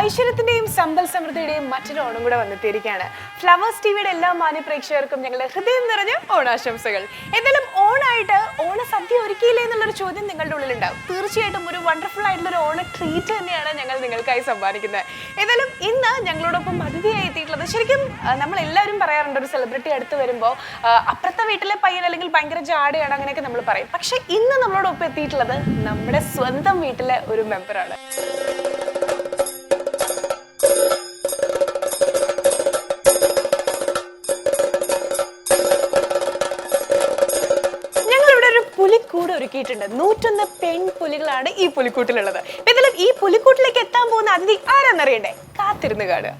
ഐശ്വര്യത്തിന്റെയും സമ്പൽ സമൃദ്ധിയുടെയും മറ്റൊരു ഓണം കൂടെ വന്നെത്തിയിരിക്കുകയാണ്. ഫ്ലവേഴ്സ് ടിവിയുടെ എല്ലാ മാന്യ പ്രേക്ഷകർക്കും ഞങ്ങളുടെ ഹൃദയം നിറഞ്ഞ ഓണാശംസകൾ. എന്തായാലും ഓണായിട്ട് ഓണസദ്യ ഒരുക്കിയില്ലേ എന്നുള്ളൊരു ചോദ്യം നിങ്ങളുടെ ഉള്ളിലുണ്ടാവും. തീർച്ചയായിട്ടും ഒരു വണ്ടർഫുൾ ആയിട്ടുള്ള ഒരു ഓണ ട്രീറ്റ് തന്നെയാണ് ഞങ്ങൾ നിങ്ങൾക്കായി സമ്മാനിക്കുന്നത്. ഏതായാലും ഇന്ന് ഞങ്ങളോടൊപ്പം അതിഥിയായി എത്തിയിട്ടുള്ളത്, ശരിക്കും നമ്മളെല്ലാവരും പറയാറുണ്ട് ഒരു സെലിബ്രിറ്റി അടുത്ത് വരുമ്പോൾ അപ്പുറത്തെ വീട്ടിലെ പയ്യൻ അല്ലെങ്കിൽ ഭയങ്കര ജാടയാണ് അങ്ങനെയൊക്കെ നമ്മൾ പറയും. പക്ഷെ ഇന്ന് നമ്മളോടൊപ്പം എത്തിയിട്ടുള്ളത് നമ്മുടെ സ്വന്തം വീട്ടിലെ ഒരു മെമ്പറാണ്. പുലിക്കൂട് ഒരുക്കിയിട്ടുണ്ട്. 101 പെൺപുലികളാണ് ഈ പുലിക്കൂട്ടിലുള്ളത്. എന്തായാലും ഈ പുലിക്കൂട്ടിലേക്ക് എത്താൻ പോകുന്ന അതിഥി ആരാന്നറിയണ്ടേ? കാത്തിരുന്ന് കാണുക.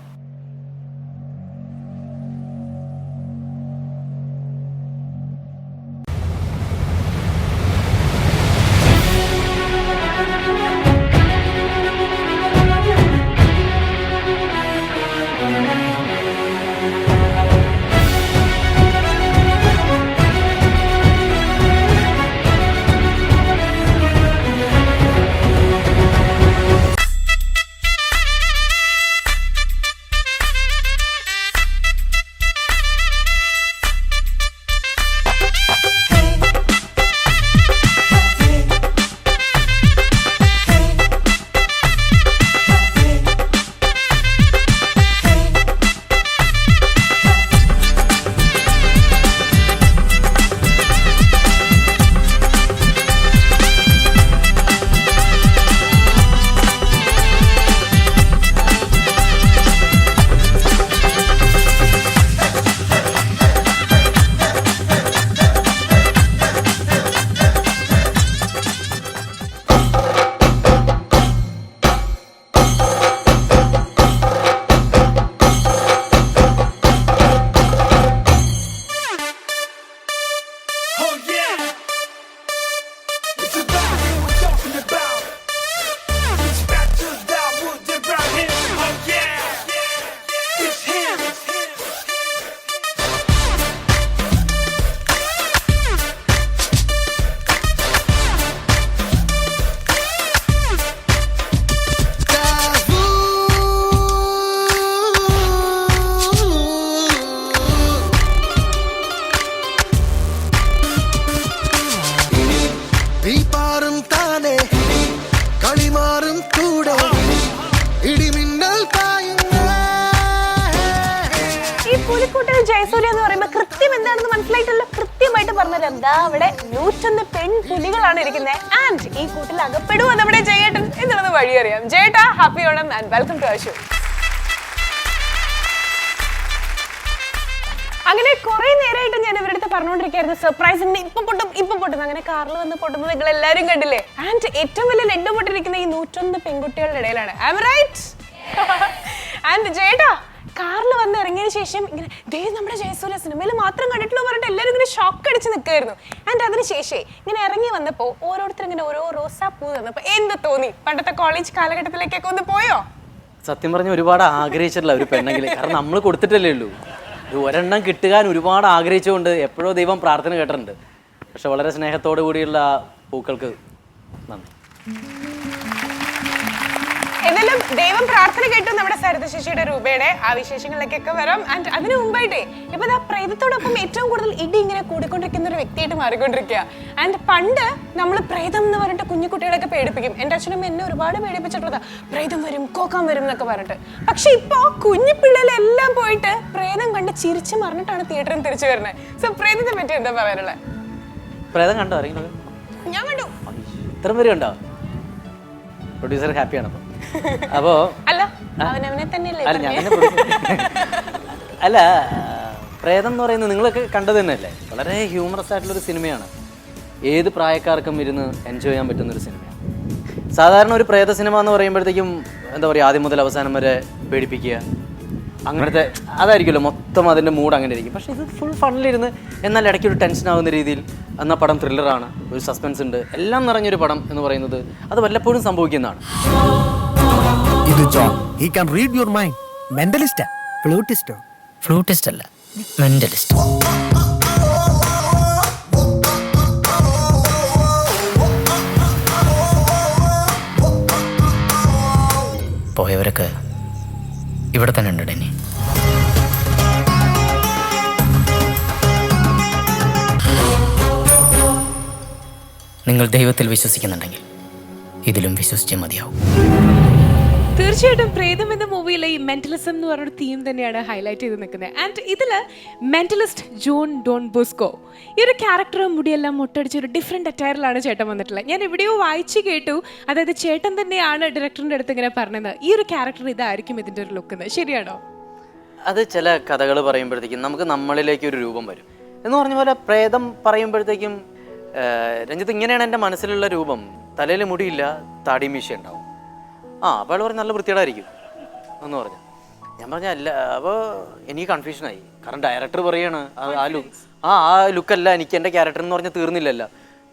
ജയസൂര്യ എന്ന് പറയുമ്പോൾ കൃത്യം എന്താണെന്ന് മനസ്സിലായിട്ടല്ലോ. കൃത്യമായിട്ട് പറഞ്ഞത് എന്താ, അവിടെ 101 പെൺപുലികളാണ് ഇരിക്കുന്നത്. ആൻഡ് ഈ കൂട്ടിൽ അകപ്പെടുവോ നമ്മുടെ ജയേട്ടൻ എന്നുള്ളത് വഴിയറിയാം. ജയേട്ടാ, happy Onam and welcome to show. അങ്ങനെ കുറെ നേരമായിട്ട് ഞാൻ ഇവരുടെ അടുത്ത് പറഞ്ഞുകൊണ്ടിരിക്കുകയായിരുന്നു സർപ്രൈസിന് ഇപ്പൊ പൊട്ടുന്നു അങ്ങനെ കാറിൽ വന്ന് പൊട്ടുന്നത് നിങ്ങൾ എല്ലാവരും കണ്ടില്ലേ. ആൻഡ് ഏറ്റവും വലിയ ലഡ്ഡു പൊട്ടിരിക്കുന്ന ഈ 101 പെൺകുട്ടികളുടെ ഇടയിലാണ്. I am right? ആൻഡ് ജയേട്ടാ, കാറിൽ വന്ന് ഇറങ്ങിയതിനു ശേഷം ഇങ്ങനെ ദേ നമ്മുടെ ജയസൂര്യ സിനിമയിൽ മാത്രം കണ്ടിട്ടുള്ളൂ പറഞ്ഞിട്ട് എല്ലാവരും ഇങ്ങനെ ഷോക്ക് അടിച്ച് നിൽക്കുമായിരുന്നു. ആൻഡ് അതിന് ശേഷം ഇങ്ങനെ ഇറങ്ങി വന്നപ്പോൾ ഓരോരുത്തർ ഇങ്ങനെ ഓരോ റോസാപ്പൂ തന്നപ്പോൾ എന്ത് തോന്നി? പണ്ടത്തെ കോളേജ് കാലഘട്ടത്തിലേക്കൊക്കെ ഒന്ന് പോയോ? സത്യം പറഞ്ഞ ഒരുപാട് ആഗ്രഹിച്ചിട്ടില്ല ഒരു പെണ്ണെങ്കിലും. കാരണം നമ്മൾ കൊടുത്തിട്ടല്ലേ ഉള്ളൂ. ഒരെണ്ണം കിട്ടുകാൻ ഒരുപാട് ആഗ്രഹിച്ചുകൊണ്ട് എപ്പോഴോ ദൈവം പ്രാർത്ഥന കേട്ടിട്ടുണ്ട്. പക്ഷെ വളരെ സ്നേഹത്തോടു കൂടിയുള്ള പൂക്കൾക്ക് നന്ദി. ഏതായാലും ദൈവം പ്രാർത്ഥന കേട്ടു നമ്മുടെ സരിത ശശിയുടെ രൂപയുടെ ആ വിശേഷങ്ങളിലേക്കൊക്കെ വരാം. ആൻഡ് അതിന് മുമ്പായിട്ടേ ഇപ്പൊ ആ പ്രേതത്തോടൊപ്പം ഏറ്റവും കൂടുതൽ ഇടി ഇങ്ങനെ കൂടിക്കൊണ്ടിരിക്കുന്ന ഒരു വ്യക്തിയായിട്ട് മാറിക്കൊണ്ടിരിക്കുക. ആൻഡ് പണ്ട് നമ്മൾ പ്രേതം എന്ന് പറഞ്ഞിട്ട് കുഞ്ഞുകുട്ടികളൊക്കെ പേടിപ്പിക്കും. എൻ്റെ അച്ഛനും എന്നെ ഒരുപാട് പേടിപ്പിച്ചിട്ടുള്ളതാ, പ്രേതം വരും കോക്കാൻ വരും എന്നൊക്കെ പറഞ്ഞിട്ട്. പക്ഷെ ഇപ്പോ കുഞ്ഞു പിള്ളേരെല്ലാം പോയിട്ട് പ്രേതം കണ്ട് ചിരിച്ചു മറിഞ്ഞിട്ടാണ് തിയേറ്ററിൽ തിരിച്ചു വരുന്നത്. സോ പ്രേതത്തെ പറ്റി എന്താ പറയാനുള്ളത്? പ്രേതം കണ്ടോ? അറിയുന്നത് ഞാൻ കണ്ടു. ഇത്ര പേര് കണ്ടോ? പ്രൊഡ്യൂസർ ഹാപ്പിയാണ്. അപ്പോ അല്ല അവനവനെ തന്നെയല്ലേ അല്ല, പ്രേതം എന്ന് പറയുന്നത് നിങ്ങളൊക്കെ കണ്ടത് തന്നെയല്ലേ? വളരെ ഹ്യൂമറസ് ആയിട്ടുള്ളൊരു സിനിമയാണ്. ഏത് പ്രായക്കാർക്കും ഇരുന്ന് എൻജോയ് ചെയ്യാൻ പറ്റുന്നൊരു സിനിമയാണ്. സാധാരണ ഒരു പ്രേത സിനിമ എന്ന് പറയുമ്പോഴത്തേക്കും എന്താ പറയുക, ആദ്യം മുതൽ അവസാനം വരെ പേടിപ്പിക്കുക, അങ്ങനത്തെ അതായിരിക്കുമല്ലോ മൊത്തം അതിൻ്റെ മൂഡ് അങ്ങനെ ഇരിക്കും. പക്ഷേ ഇത് ഫുൾ ഫണ്ണിലിരുന്ന് എന്നാൽ ഇടയ്ക്ക് ഒരു ടെൻഷൻ ആവുന്ന രീതിയിൽ എന്നാൽ പടം ത്രില്ലറാണ്, ഒരു സസ്പെൻസ് ഉണ്ട്, എല്ലാം നിറഞ്ഞൊരു പടം എന്ന് പറയുന്നത് അത് വല്ലപ്പോഴും സംഭവിക്കുന്നതാണ്. ഇത് John, he can read your mind. മെന്റലിസ്റ്റാ? ഫ്ലൂട്ടിസ്റ്റോ? ഫ്ലൂട്ടിസ്റ്റ് അല്ല, മെന്റലിസ്റ്റ്. പോയവരൊക്കെ ഇവിടെ തന്നെ ഉണ്ട് ഡെന്നി. നിങ്ങൾ ദൈവത്തിൽ വിശ്വസിക്കുന്നുണ്ടെങ്കിൽ ഇതിലും വിശ്വസിച്ചേ മതിയാവും. തീർച്ചയായിട്ടും പ്രേതം എന്ന മൂവിയിലെ ഈ മെന്റലിസം എന്ന് പറഞ്ഞൊരു തീം തന്നെയാണ് ഹൈലൈറ്റ് ചെയ്ത് നിൽക്കുന്നത്. ആൻഡ് ഇതില് മെന്റലിസ്റ്റ് ജോൺ ഡോൺ ബോസ്കോ ഈ ഒരു ക്യാരക്ടർ മുടിയെല്ലാം മുട്ടടിച്ച് ഒരു ഡിഫറെന്റ് അറ്റയറിലാണ് ചേട്ടൻ വന്നിട്ടുള്ളത്. ഞാൻ എവിടെയോ വായിച്ചു കേട്ടു, അതായത് ചേട്ടൻ തന്നെയാണ് ഡയറക്ടറിന്റെ അടുത്ത് ഇങ്ങനെ പറഞ്ഞത് ഈ ഒരു ക്യാരക്ടർ ഇതായിരിക്കും ഇതിന്റെ ഒരു ലുക്ക് എന്ന്. ശരിയാണോ? അത് ചില കഥകൾ പറയുമ്പോഴത്തേക്കും നമുക്ക് നമ്മളിലേക്ക് ഒരു രൂപം വരും എന്ന് പറഞ്ഞ പോലെ പ്രേതം പറയുമ്പോഴത്തേക്കും രഞ്ജിത്ത് ഇങ്ങനെയാണ് എൻ്റെ മനസ്സിലുള്ള രൂപം. തലയിൽ മുടിയില്ല, താടി മീശ ഉണ്ടാവും. അപ്പോൾ പറഞ്ഞ നല്ല വൃത്തികേടായിരിക്കും എന്ന് പറഞ്ഞു. ഞാൻ പറഞ്ഞ അല്ല. അപ്പോൾ എനിക്ക് കൺഫ്യൂഷനായി. കാരണം ഡയറക്ടർ പറയാണ് ആ ലുക്കല്ല എനിക്ക് എൻ്റെ ക്യാരക്ടർ എന്ന് പറഞ്ഞാൽ തീർന്നില്ലല്ലോ.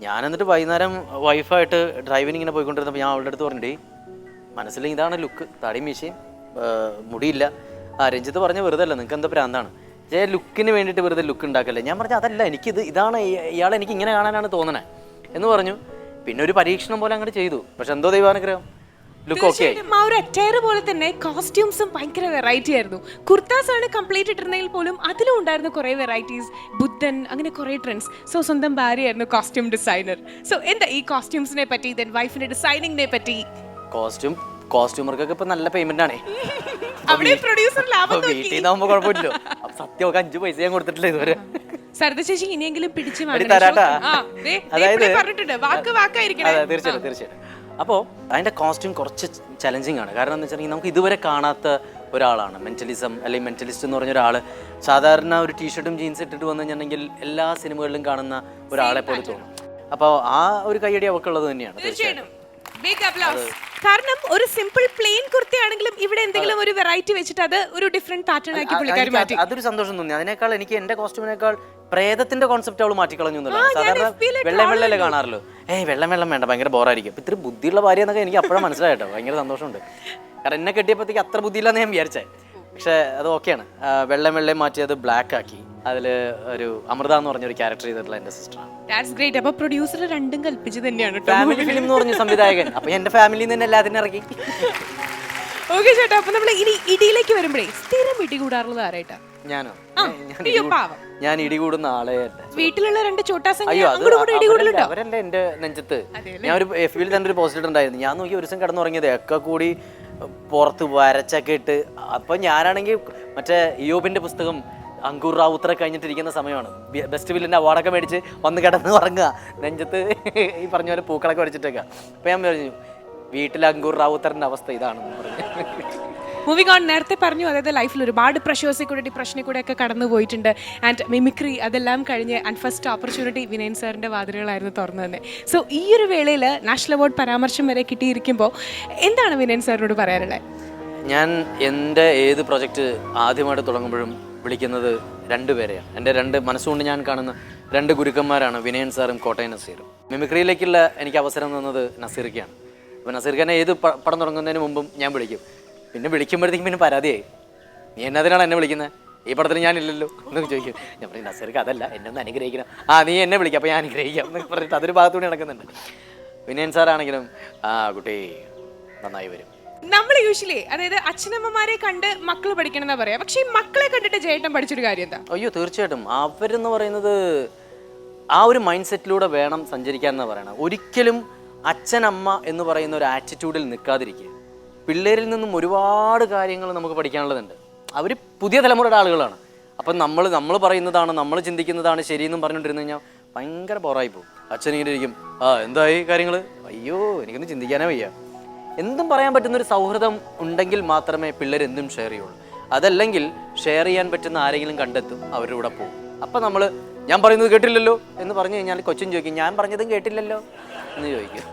ഞാൻ എന്നിട്ട് വൈകുന്നേരം വൈഫായിട്ട് ഡ്രൈവിന് ഇങ്ങനെ പോയിക്കൊണ്ടിരുന്നപ്പോൾ ഞാൻ അവളുടെ അടുത്ത് പറഞ്ഞിട്ടേ മനസ്സിൽ ഇതാണ് ലുക്ക്, താടി മീശയും മുടിയില്ല. രഞ്ജിത്ത് പറഞ്ഞ വെറുതെ അല്ല, നിങ്ങൾക്ക് എന്താ പ്രാന്താണ്, ലുക്കിന് വേണ്ടിയിട്ട് വെറുതെ ലുക്ക് ഉണ്ടാക്കല്ലേ. ഞാൻ പറഞ്ഞ അതല്ല, ഇതാണ് ഇയാളെ എനിക്ക് ഇങ്ങനെ കാണാനാണ് തോന്നണേ എന്ന് പറഞ്ഞു. പിന്നെ ഒരു പരീക്ഷണം പോലെ അങ്ങോട്ട് ചെയ്തു. പക്ഷെ എന്തോ ദൈവാനുഗ്രഹം ലുക്ക് ഓക്കെ. ആ ഒരു അറ്റയർ പോലെ തന്നെ കോസ്റ്റ്യൂംസും ഭയങ്കര വെറൈറ്റി ആയിരുന്നു. കുർത്താസ് ആണ് കംപ്ലീറ്റ് ഇട്ടിരുന്നെങ്കിൽ പോലും അതിലും ഉണ്ടായിരുന്നു കുറെ വെറൈറ്റീസ്, ബുദ്ധൻ, അങ്ങനെ കുറെ ട്രെൻഡ്സ്. സോ സ്വന്തം ഭാര്യയായിരുന്നു കോസ്റ്റ്യൂം ഡിസൈനർ. സോ എന്താ ഈ കോസ്റ്റ്യൂംസിനെ പറ്റി, ദെൻ വൈഫിന്റെ ഡിസൈനിങ്ങിനെ പറ്റി? കോസ്റ്റ്യൂമർക്കൊക്കെ ഇപ്പൊ നല്ല പേയ്മെന്റ് ആണേ. അവിടെ പ്രൊഡ്യൂസർ ലാഭം നോക്കി. വീട്ടിൽ നിന്നാകുമ്പോ കുഴപ്പമില്ലല്ലോ. സത്യമൊക്കെ 5 പൈസ ഞാൻ കൊടുത്തിട്ടില്ല ഇതുവരെ. സരിത ചേച്ചി ഇനിയെങ്കിലും പിടിച്ചു തീർച്ചയായിട്ടും. അപ്പോൾ അതിന്റെ കോസ്റ്റ്യൂം കുറച്ച് ചലഞ്ചിങ് ആണ്. കാരണം എന്താ വെച്ചിട്ടുണ്ടെങ്കിൽ നമുക്ക് ഇതുവരെ കാണാത്ത ഒരാളാണ് മെന്റലിസം അല്ലെങ്കിൽ മെന്റലിസ്റ്റ് എന്ന് പറഞ്ഞ ഒരാൾ. സാധാരണ ഒരു ടീഷർട്ടും ജീൻസ് ഇട്ടിട്ട് വന്നു കഴിഞ്ഞിട്ടുണ്ടെങ്കിൽ എല്ലാ സിനിമകളിലും കാണുന്ന ഒരാളെ പോലെ തോന്നും. അപ്പോൾ ആ ഒരു കയ്യടി അവക്കുള്ളത് തന്നെയാണ്. തീർച്ചയായിട്ടും. കാരണം ഒരു സിമ്പിൾ പ്ലെയിൻ കുർത്തയാണെങ്കിലും ഇവിടെ എന്തെങ്കിലും ഒരു വെറൈറ്റി വെച്ചിട്ട് അത് ഒരു ഡിഫറെന്റ് പാറ്റേൺ ആക്കി പുള്ളിക്കാരി മാറ്റി. അതൊരു സന്തോഷം തോന്നി. അതിനേക്കാൾ എനിക്ക് എന്റെ കോസ്റ്റ്യൂമിനേക്കാൾ പ്രേതത്തിന്റെ കോൺസെപ്റ്റ് അവൾ മാറ്റിക്കളഞ്ഞു. സാധാരണ വെള്ളമല്ലേ കാണാറല്ലോ. വെള്ളം വേണ്ട, ഭയങ്കര ബോറായിരിക്കും. ഇത്ര ബുദ്ധിയുള്ള ഭാര്യ എന്നൊക്കെ എനിക്ക് അപ്പോഴും മനസ്സിലായിട്ടോ. ഭയങ്കര സന്തോഷമുണ്ട്. കാരണം എന്നെ കെട്ടിയപ്പോഴത്തേക്ക് അത്ര ബുദ്ധിയില്ലാന്ന് ഞാൻ വിചാരിച്ചേ. പക്ഷെ അത് ഓക്കെയാണ്. വെള്ളം മാറ്റി അത് ബ്ലാക്ക് ആക്കി. അതിൽ ഒരു അമൃത എന്ന് പറഞ്ഞൊരു ക്യാരക്ടർ ചെയ്തിട്ടുള്ള എന്റെ സിസ്റ്ററാണ്. അപ്പൊ പ്രൊഡ്യൂസർ രണ്ടും കൽപ്പിച്ച് തന്നെയാണ് ഫാമിലി ഫിലിം എന്ന് പറഞ്ഞ സംവിധായകൻ. അപ്പൊ എന്റെ ഫാമിലിയിൽ നിന്ന് എല്ലാത്തിനും ഇറക്കി. ഓക്കെ ചേട്ടാ. അപ്പൊ നമ്മൾ ഇനി ഇടിയിലേക്ക് വരുമ്പോഴേ സ്ഥിരം ഇടി കൂടാറുള്ളത് ആരായിട്ടാ? ഞാനോ? ഞാൻ ഇടി കൂടുന്ന ആളെ അല്ല. വീട്ടിലുള്ള രണ്ട് അവരല്ലേ എന്റെ നെഞ്ചത്ത്. ഞാൻ ഒരു FB തന്നെ ഒരു പോസ്റ്റ് ഇട്ടുണ്ടായിരുന്നു. ഞാൻ നോക്കി ഒരു ദിവസം കിടന്നുറങ്ങിയത് ഒക്കെ കൂടി പുറത്ത് വരച്ചൊക്കെ ഇട്ട്. അപ്പൊ ഞാനാണെങ്കിൽ മറ്റേ ഇയോബിന്റെ പുസ്തകം അങ്കൂർ റാവുത്തറെ കഴിഞ്ഞിട്ടിരിക്കുന്ന സമയമാണ്. ബെസ്റ്റ് വില്ലിന്റെ അവാർഡൊക്കെ മേടിച്ച് വന്ന് കിടന്ന് ഉറങ്ങുക, നെഞ്ചത്ത് ഈ പറഞ്ഞ പോലെ പൂക്കളൊക്കെ വരച്ചിട്ടേക്കുക. അപ്പൊ ഞാൻ പറഞ്ഞു വീട്ടിലെ അങ്കൂർ റാവുത്തറിന്റെ അവസ്ഥ ഇതാണെന്ന് പറഞ്ഞു. Moving on. നേരത്തെ പറഞ്ഞു, അതായത് ലൈഫിൽ ഒരുപാട് പ്രഷേഴ്സിൽ കൂടെ ഡിപ്രഷനിൽ കൂടെ ഒക്കെ കടന്നു പോയിട്ടുണ്ട്. ആൻഡ് മിമിക്രി അതെല്ലാം കഴിഞ്ഞ് ആൻഡ് ഫസ്റ്റ് ഓപ്പർച്യൂണിറ്റി വിനയൻ സാറിൻ്റെ വാതിലുകളായിരുന്നു തുറന്നു തന്നെ. സോ ഈ ഒരു വേളയിൽ നാഷണൽ അവാർഡ് പരാമർശം വരെ കിട്ടിയിരിക്കുമ്പോൾ എന്താണ് വിനയൻ സാറിനോട് പറയാനുള്ളത്? ഞാൻ എൻ്റെ ഏത് പ്രൊജക്റ്റ് ആദ്യമായിട്ട് തുടങ്ങുമ്പോഴും വിളിക്കുന്നത് 2 പേരെയാണ്. എൻ്റെ 2 മനസ്സുകൊണ്ട് ഞാൻ കാണുന്ന 2 ഗുരുക്കന്മാരാണ് വിനയൻ സാറും കോട്ടയം നസീറും. മിമിക്രിയിലേക്കുള്ള എനിക്ക് അവസരം തന്നത് നസീർക്കാണ്. അപ്പോൾ നസീർഖാനെ ഏത് പടം തുടങ്ങുന്നതിന് മുമ്പും ഞാൻ വിളിക്കും. പിന്നെ വിളിക്കുമ്പോഴത്തേക്കും പിന്നെ പരാതിയായി, നീ എന്നതിനാണ് എന്നെ വിളിക്കുന്നത്, ഈ പടത്തിൽ ഞാനില്ലല്ലോ എന്നൊക്കെ ചോദിക്കും. ഞാൻ പറയും നസീർക്ക് അതല്ല, എന്നെ ഒന്ന് അനുഗ്രഹിക്കണം. നീ എന്നെ വിളിക്കാം, അപ്പോൾ ഞാൻ അനുഗ്രഹിക്കാം എന്നൊക്കെ പറഞ്ഞിട്ട് അതൊരു ഭാഗത്തുകൂടി നടക്കുന്നുണ്ട്. വിനയൻ സാറാണെങ്കിലും കുട്ടി നന്നായി വരും. നമ്മൾ യൂഷ്വലി അതായത് അച്ഛനമ്മമാരെ കണ്ട് മക്കൾ പഠിക്കണം എന്നാ പറയാ. പക്ഷെ ഈ മക്കളെ കണ്ടിട്ട് ജയേട്ടൻ പഠിച്ചൊരു കാര്യം എന്താ? അയ്യോ തീർച്ചയായിട്ടും. അവരെന്ന് പറയുന്നത് ആ ഒരു മൈൻഡ് സെറ്റിലൂടെ വേണം സഞ്ചരിക്കാൻ എന്ന് പറയണം. ഒരിക്കലും അച്ഛനമ്മ എന്ന് പറയുന്ന ഒരു ആറ്റിറ്റ്യൂഡിൽ നിൽക്കാതിരിക്കുക. പിള്ളേരിൽ നിന്നും ഒരുപാട് കാര്യങ്ങൾ നമുക്ക് പഠിക്കാനുള്ളതുണ്ട്. അവർ പുതിയ തലമുറയുടെ ആളുകളാണ്. അപ്പം നമ്മൾ പറയുന്നതാണ്, നമ്മൾ ചിന്തിക്കുന്നതാണ് ശരിയെന്നും പറഞ്ഞുകൊണ്ടിരുന്നു കഴിഞ്ഞാൽ ഭയങ്കര ബോറായി പോകും. അച്ഛനിങ്ങനെ ഇരിക്കും, എന്തായി കാര്യങ്ങൾ, അയ്യോ എനിക്കൊന്നും ചിന്തിക്കാനേ വയ്യ. എന്തും പറയാൻ പറ്റുന്നൊരു സൗഹൃദം ഉണ്ടെങ്കിൽ മാത്രമേ പിള്ളേർ എന്തും ഷെയർ ചെയ്യുള്ളൂ. അതല്ലെങ്കിൽ ഷെയർ ചെയ്യാൻ പറ്റുന്ന ആരെങ്കിലും കണ്ടെത്തും, അവരുടെ കൂടെ പോകും. അപ്പം നമ്മൾ ഞാൻ പറയുന്നത് കേട്ടില്ലല്ലോ എന്ന് പറഞ്ഞു കഴിഞ്ഞാൽ കൊച്ചും ചോദിക്കും, ഞാൻ പറഞ്ഞതും കേട്ടില്ലല്ലോ എന്ന് ചോദിക്കും.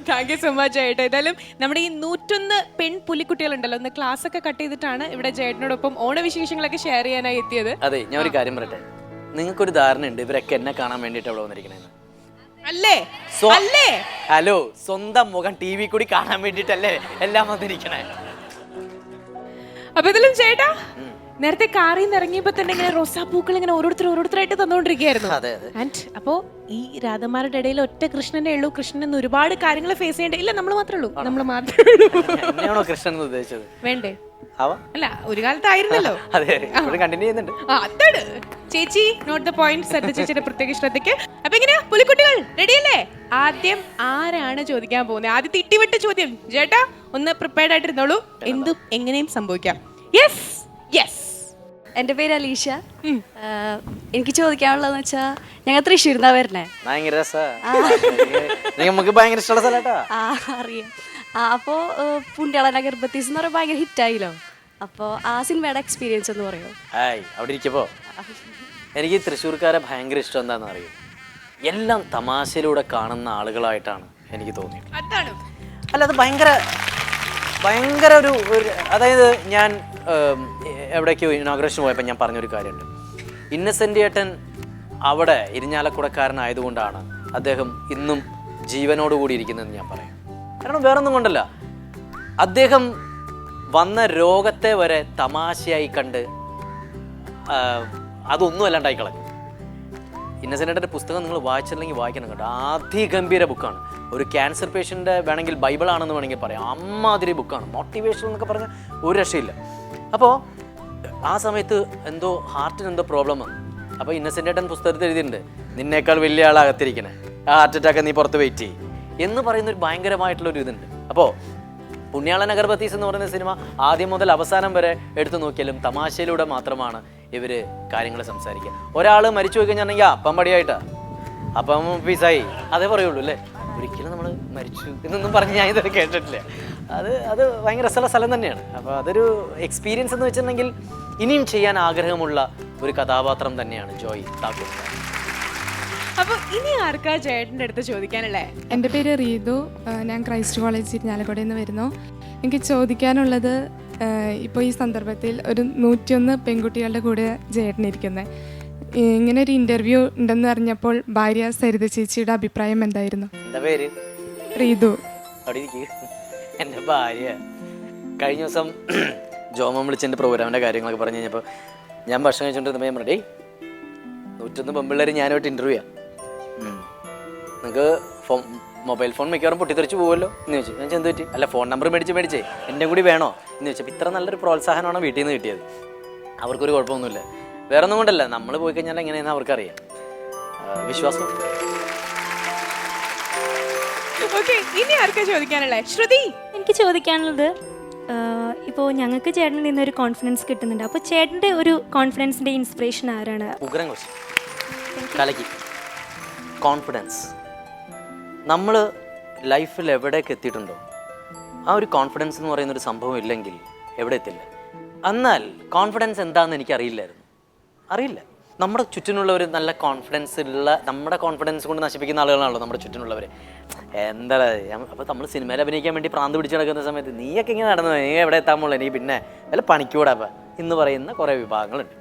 താങ്ക് യു സോ മച്ച് ചേട്ടാ. ഏതായാലും നമ്മുടെ ഈ 101 പെൺ പുലിക്കുട്ടികളുണ്ടല്ലോ, ഒന്ന് ക്ലാസ് ഒക്കെ കട്ട് ചെയ്തിട്ടാണ് ഇവിടെ ചേട്ടനോടൊപ്പം ഓണവിശേഷങ്ങളൊക്കെ ഷെയർ ചെയ്യാനായി എത്തിയത്. അതെ, ഞാൻ ഒരു കാര്യം പറയട്ടെ, നിങ്ങൾക്കൊരു ധാരണയുണ്ട് ഇവരൊക്കെ എന്നെ കാണാൻ വേണ്ടിയിട്ട് അവിടെ വന്നിരിക്കണേന്ന് അല്ലേ? ഹലോ, സ്വന്തം മുഖം TV കൂടി കാണാൻ വേണ്ടിട്ടല്ലേ എല്ലാം വന്നിരിക്കണേ. അപ്പൊ ഇതിലും ചേട്ടാ നേരത്തെ കാറിൽ നിന്ന് ഇറങ്ങിയപ്പോ തന്നെ ഇങ്ങനെ റോസാപ്പൂക്കൾ ഇങ്ങനെ ഓരോരുത്തരായിട്ട് തന്നുകൊണ്ടിരിക്കുകയായിരുന്നു. അതെ അതെ. ആൻഡ് അപ്പോ ഈ രാധമാരുടെ ഇടയിൽ ഒറ്റ കൃഷ്ണനെ ഉള്ളൂ. കൃഷ്ണൻ ഒരുപാട് കാര്യങ്ങൾ ഫേസ് ചെയ്യേണ്ട. ഇല്ല, നമ്മൾ മാത്രമേ ഉള്ളൂ. എന്നെയാണോ കൃഷ്ണൻ എന്ന് ഉദ്ദേശിച്ചത്? വേണ്ടേ? ആവാം. അല്ല, ഒരു കാലത്തായിരുന്നല്ലോ. അതെ, കണ്ടിന്യൂ ചെയ്യുന്നുണ്ട്. അതാണ് ചേച്ചി. Note the point. ശ്രദ്ധ ചേച്ചിയുടെ പ്രത്യേക ശ്രദ്ധയ്ക്ക്. അപ്പൊ എങ്ങനെയാ പുലിക്കുട്ടികൾ, റെഡിയല്ലേ? ആദ്യം ആരാണ് ചോദിക്കാൻ പോകുന്നത്? ആദ്യത്തെ ഇട്ടിവിട്ട ചോദ്യം. ചേട്ടാ ഒന്ന് പ്രിപ്പയർഡ് ആയിട്ടിരുന്നോളൂ. എന്തും എങ്ങനെയും സംഭവിക്കാം. Yes yes. എൻ്റെ പേര് അലീഷ. എനിക്ക് ചോദിക്കാനുള്ളതെന്ന് വെച്ചാൽ ഞങ്ങൾ തൃശ്ശൂരിന്നാ വരണേ. ഭയങ്കര രസാ. നമുക്ക് ഭയങ്കര ഇഷ്ടമുള്ള സ്ഥലട്ടാ. അറിയാം. അപ്പോൾ പുണ്യാള ഗർഭത്തീസ് എന്ന് പറയുമ്പോൾ ഭയങ്കര ഹിറ്റായില്ലോ. അപ്പോൾ ആ സിനിമയുടെ എക്സ്പീരിയൻസ് എന്ന് പറയുമോ? അവിടെ ഇരിക്കപ്പോ എനിക്ക് തൃശ്ശൂർക്കാരെ ഭയങ്കര ഇഷ്ടം എന്താണെന്ന് അറിയും. എല്ലാം തമാശയിലൂടെ കാണുന്ന ആളുകളായിട്ടാണ് എനിക്ക് തോന്നിയത്. അല്ല, അത് ഭയങ്കര ഒരു അതായത് ഞാൻ എവിടേക്കോ ഇനോഗ്രേഷൻ പോയപ്പോൾ ഞാൻ പറഞ്ഞൊരു കാര്യമുണ്ട്. ഇന്നസെൻ്റ് ഏട്ടൻ അവിടെ ഇരിഞ്ഞാലക്കുടക്കാരനായതുകൊണ്ടാണ് അദ്ദേഹം ഇന്നും ജീവനോടുകൂടി ഇരിക്കുന്നതെന്ന് ഞാൻ പറയും. കാരണം വേറൊന്നും കൊണ്ടല്ല, അദ്ദേഹം വന്ന രോഗത്തെ വരെ തമാശയായി കണ്ട് അതൊന്നും അല്ലാണ്ടായി കളഞ്ഞു. ഇന്നസെൻ്റ് ഏട്ടൻ്റെ പുസ്തകം നിങ്ങൾ വായിച്ചില്ലെങ്കിൽ വായിക്കണം കേട്ടോ. അതിഗംഭീര ബുക്കാണ്. ഒരു ക്യാൻസർ പേഷ്യൻ്റെ വേണമെങ്കിൽ ബൈബിളാണെന്ന് വേണമെങ്കിൽ പറയാം. അമ്മാതിരി ബുക്കാണ്. മോട്ടിവേഷൻ എന്നൊക്കെ പറഞ്ഞാൽ ഒരു രക്ഷയില്ല. അപ്പോൾ ആ സമയത്ത് എന്തോ ഹാർട്ടിന് എന്തോ പ്രോബ്ലം വന്നു. അപ്പോൾ ഇന്നസെൻ്റ് ഏട്ടൻ പുസ്തകത്തിൽ എഴുതിയിട്ടുണ്ട്, നിന്നേക്കാൾ വലിയ ആളാകത്തിരിക്കണേ, ആ ഹാർട്ട് അറ്റാക്ക് നീ പുറത്ത് വെയിറ്റ് ചെയ്യും എന്ന് പറയുന്നൊരു ഭയങ്കരമായിട്ടുള്ളൊരു ഇതുണ്ട്. അപ്പോൾ പുണ്യാളൻ അഗർബത്തീസ് എന്ന് പറയുന്ന സിനിമ ആദ്യം മുതൽ അവസാനം വരെ എടുത്തു നോക്കിയാലും തമാശയിലൂടെ മാത്രമാണ് ഇവർ കാര്യങ്ങൾ സംസാരിക്കുക. ഒരാൾ മരിച്ചു പോയി കഴിഞ്ഞാണെങ്കിൽ അപ്പം പടിയായിട്ടാ, അപ്പം പീസായി അതേ പറയുള്ളൂ അല്ലേ. ഒരിക്കലും നമ്മൾ മരിച്ചു എന്നൊന്നും പറഞ്ഞ് ഞാൻ ഇതൊക്കെ കേട്ടിട്ടില്ല. അത് ഭയങ്കര രസമുള്ള സ്ഥലം തന്നെയാണ്. അപ്പോൾ അതൊരു എക്സ്പീരിയൻസ് എന്ന് വെച്ചിട്ടുണ്ടെങ്കിൽ ഇനിയും ചെയ്യാൻ ആഗ്രഹമുള്ള ഒരു കഥാപാത്രം തന്നെയാണ് ജോയ് താക്കൂർ. അപ്പോൾ ഇനി ആർക്കാ ചേട്ടൻ്റെ അടുത്ത് ചോദിക്കാനല്ലേ? എൻ്റെ പേര് റീതു. ഞാൻ ക്രൈസ്റ്റ് കോളേജ് ഇരിഞ്ഞാലക്കുടയിൽ നിന്ന് വരുന്നു. എനിക്ക് ചോദിക്കാനുള്ളത്, ഇപ്പോൾ ഈ സന്ദർഭത്തിൽ ഒരു 101 പെൺകുട്ടികളുടെ കൂടെ ചേട്ടനിരിക്കുന്നത്, ഇങ്ങനെ ഒരു ഇൻ്റർവ്യൂ ഉണ്ടെന്ന് അറിഞ്ഞപ്പോൾ ഭാര്യ സരിത ചേച്ചിയുടെ അഭിപ്രായം എന്തായിരുന്നു? എൻ്റെ പേര് റീതു. എൻ്റെ ഭാര്യ കഴിഞ്ഞ ദിവസം ജോമം വിളിച്ചെൻ്റെ പ്രോഗ്രാമിൻ്റെ കാര്യങ്ങളൊക്കെ പറഞ്ഞു കഴിഞ്ഞപ്പോൾ ഞാൻ ഭക്ഷണം കഴിച്ചുകൊണ്ടിരുന്നപ്പോൾ ഞാൻ പറഞ്ഞു, 101 പെൺപിള്ളേർ ഞാനായിട്ട് ഇൻ്റർവ്യൂ ചെയ്യാം, നിങ്ങൾക്ക് മൊബൈൽ ഫോൺ മിക്കവാറും പൊട്ടിത്തെറിച്ച് പോകുമല്ലോ എന്ന് ചോദിച്ചു. ഞാൻ എന്ത് പറ്റി? അല്ല, ഫോൺ നമ്പർ മേടിച്ചേ എൻ്റെ കൂടി വേണോ എന്ന് ചോദിച്ചപ്പോൾ ഇത്ര നല്ലൊരു പ്രോത്സാഹനമാണ് വീട്ടിൽ നിന്ന് കിട്ടിയത്. അവർക്കൊരു കുഴപ്പമൊന്നുമില്ല. വേറെ ഒന്നും കൊണ്ടല്ല, നമ്മൾ പോയി കഴിഞ്ഞാൽ എങ്ങനെയാണെന്ന് അവർക്കറിയാം. വിശ്വാസം. ഇനി ആർക്കാ ചോദിക്കാനുള്ളത്? ശ്രുതി. എനിക്ക് ചോദിക്കാനുള്ളത്, ഇപ്പോൾ ഞങ്ങൾക്ക് ചേട്ടനിൽ നിന്നൊരു കോൺഫിഡൻസ് കിട്ടുന്നുണ്ട്. അപ്പോൾ ചേട്ടൻ്റെ ഒരു കോൺഫിഡൻസിൻ്റെ ഇൻസ്പിറേഷൻ ആരാണ്? ഉഗ്രം ക്വസ്റ്റ്യൻ. കലക്കി. കോൺഫിഡൻസ് നമ്മൾ ലൈഫിൽ എവിടേക്ക് എത്തിയിട്ടുണ്ടോ ആ ഒരു കോൺഫിഡൻസ് എന്ന് പറയുന്നൊരു സംഭവം ഇല്ലെങ്കിൽ എവിടെ എത്തില്ല. എന്നാൽ കോൺഫിഡൻസ് എന്താണെന്ന് എനിക്കറിയില്ല. നമ്മുടെ ചുറ്റിനുള്ളവർ നല്ല കോൺഫിഡൻസ് ഉള്ള, നമ്മുടെ കോൺഫിഡൻസ് കൊണ്ട് നശിപ്പിക്കുന്ന ആളുകളാണല്ലോ നമ്മുടെ ചുറ്റിനുള്ളവർ. എന്താ അപ്പോൾ നമ്മൾ സിനിമയിൽ അഭിനയിക്കാൻ വേണ്ടി പ്രാന്ത് പിടിച്ച് നടക്കുന്ന സമയത്ത് നീയൊക്കെ ഇങ്ങനെ നടന്നു, നീ എവിടെ എത്താമുള്ളൂ, നീ പിന്നെ വല്ല പണിക്കൂടാ എന്ന് പറയുന്ന കുറേ വിഭാഗങ്ങളുണ്ട്.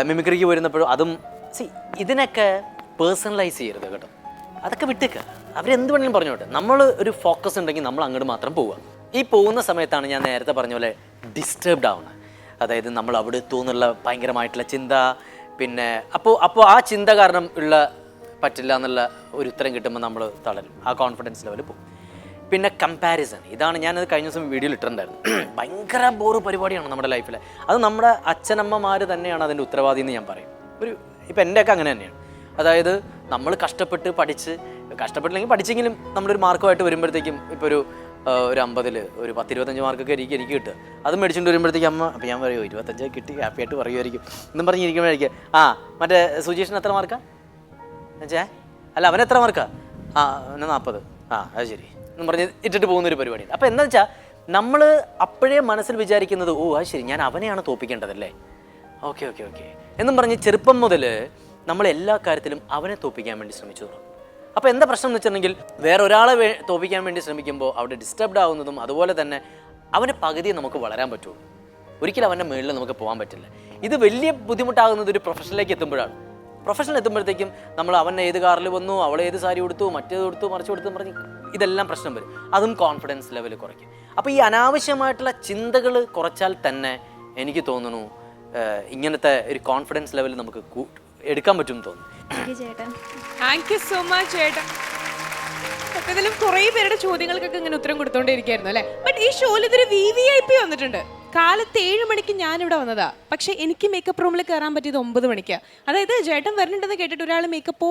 മിമിക്രിക്ക് പോയിരുന്നപ്പോഴും അതും ഇതിനൊക്കെ പേഴ്സണലൈസ് ചെയ്യരുത് കേട്ടോ. അതൊക്കെ വിട്ടേക്കുക, അവരെന്ത് വേണമെങ്കിലും പറഞ്ഞോട്ടെ. നമ്മൾ ഒരു ഫോക്കസ് ഉണ്ടെങ്കിൽ നമ്മൾ അങ്ങോട്ട് മാത്രം പോവുക. ഈ പോകുന്ന സമയത്താണ് ഞാൻ നേരത്തെ പറഞ്ഞ പോലെ ഡിസ്റ്റർബ്ഡ് ആവുന്നത്. അതായത് നമ്മൾ അവിടെ എത്തുമെന്നുള്ള ഭയങ്കരമായിട്ടുള്ള ചിന്ത, പിന്നെ അപ്പോൾ ആ ചിന്ത കാരണം ഉള്ള പറ്റില്ല എന്നുള്ള ഒരു ഉത്തരം കിട്ടുമ്പോൾ നമ്മൾ തളരും, ആ കോൺഫിഡൻസ് ലെവൽ പോകും. പിന്നെ കമ്പാരിസൺ, ഇതാണ് ഞാനത് കഴിഞ്ഞ ദിവസം വീഡിയോയിൽ ഇട്ടിട്ടുണ്ടായിരുന്നു. ഭയങ്കര ബോറ് പരിപാടിയാണ് നമ്മുടെ ലൈഫിൽ. അത് നമ്മുടെ അച്ഛനമ്മമാർ തന്നെയാണ് അതിൻ്റെ ഉത്തരവാദി എന്ന് ഞാൻ പറയും. ഇപ്പം എൻ്റെയൊക്കെ അങ്ങനെ തന്നെയാണ്. അതായത് നമ്മൾ കഷ്ടപ്പെട്ടില്ലെങ്കിൽ പഠിച്ചെങ്കിലും നമ്മളൊരു മാർക്കുമായിട്ട് വരുമ്പോഴത്തേക്കും ഇപ്പോൾ ഒരു 50-ൽ ഒരു 10-25 മാർക്കൊക്കെ എനിക്ക് കിട്ടുക. അത് മേടിച്ചുകൊണ്ട് വരുമ്പോഴത്തേക്കും അമ്മ, അപ്പോൾ ഞാൻ പറയുമോ 25 കിട്ടി, ഹാപ്പിയായിട്ട് പറയുമായിരിക്കും എന്നും പറഞ്ഞിരിക്കുമ്പോഴായിരിക്കും, മറ്റേ സുജീഷിന് എത്ര മാർക്കാണ് എന്നുവെച്ചാൽ, അല്ല അവൻ എത്ര മാർക്കാണ്, അവന് 40, അത് ശരി എന്നും പറഞ്ഞ് ഇട്ടിട്ട് പോകുന്നൊരു പരിപാടിയാണ്. അപ്പോൾ എന്താ വെച്ചാൽ നമ്മൾ അപ്പോഴേ മനസ്സിൽ വിചാരിക്കുന്നത്, അത് ശരി, ഞാൻ അവനെയാണ് തോൽപ്പിക്കേണ്ടതല്ലേ, ഓക്കെ എന്നും പറഞ്ഞ് ചെറുപ്പം മുതൽ നമ്മൾ എല്ലാ കാര്യത്തിലും അവനെ തോൽപ്പിക്കാൻ വേണ്ടി ശ്രമിച്ചു തുടങ്ങും. അപ്പോൾ എന്താ പ്രശ്നം എന്ന് വെച്ചിട്ടുണ്ടെങ്കിൽ, വേറെ ഒരാളെ തോൽപ്പിക്കാൻ വേണ്ടി ശ്രമിക്കുമ്പോൾ അവിടെ ഡിസ്റ്റർബ്ഡ് ആവുന്നതും, അതുപോലെ തന്നെ അവൻ്റെ പകുതിയെ നമുക്ക് വളരാൻ പറ്റുള്ളൂ. ഒരിക്കലും അവൻ്റെ മുകളിൽ നമുക്ക് പോകാൻ പറ്റില്ല. ഇത് വലിയ ബുദ്ധിമുട്ടാകുന്നത് ഒരു പ്രൊഫഷനിലേക്ക് എത്തുമ്പോഴാണ്. പ്രൊഫഷനിൽ എത്തുമ്പോഴത്തേക്കും നമ്മൾ അവൻ ഏത് കാറിൽ വന്നു, അവൾ ഏത് സാരി കൊടുത്തു, മറ്റേത് കൊടുത്തു, മറിച്ച് കൊടുത്തു പറഞ്ഞ് ഇതെല്ലാം പ്രശ്നം വരും. അതും കോൺഫിഡൻസ് ലെവൽ കുറയ്ക്കും. അപ്പോൾ ഈ അനാവശ്യമായിട്ടുള്ള ചിന്തകൾ കുറച്ചാൽ തന്നെ എനിക്ക് തോന്നുന്നു ഇങ്ങനത്തെ ഒരു കോൺഫിഡൻസ് ലെവൽ നമുക്ക് എടുക്കാൻ പറ്റും തോന്നുന്നു. ചേട്ടൻ താങ്ക് യു സോ മച്ച് ചേട്ടാ. ഇതിലും കുറേ പേരുടെ ചോദ്യങ്ങൾക്കൊക്കെ ഇങ്ങനെ ഉത്തരം കൊടുത്തോണ്ടിരിക്കായിരുന്നു അല്ലേ. ബട്ട് ഈ ഷോയിൽ ഇതൊരു VVIP വന്നിട്ടുണ്ട്. കാലത്ത് 7 മണിക്ക് ഞാനിവിടെ വന്നതാ, പക്ഷെ എനിക്ക് മേക്കപ്പ് റൂമിൽ കയറാൻ പറ്റിയത് 9 മണിക്ക്. അതായത് ചേട്ടൻ വരുന്നുണ്ടെന്ന് കേട്ടിട്ട് ഒരാൾ മേക്കപ്പ്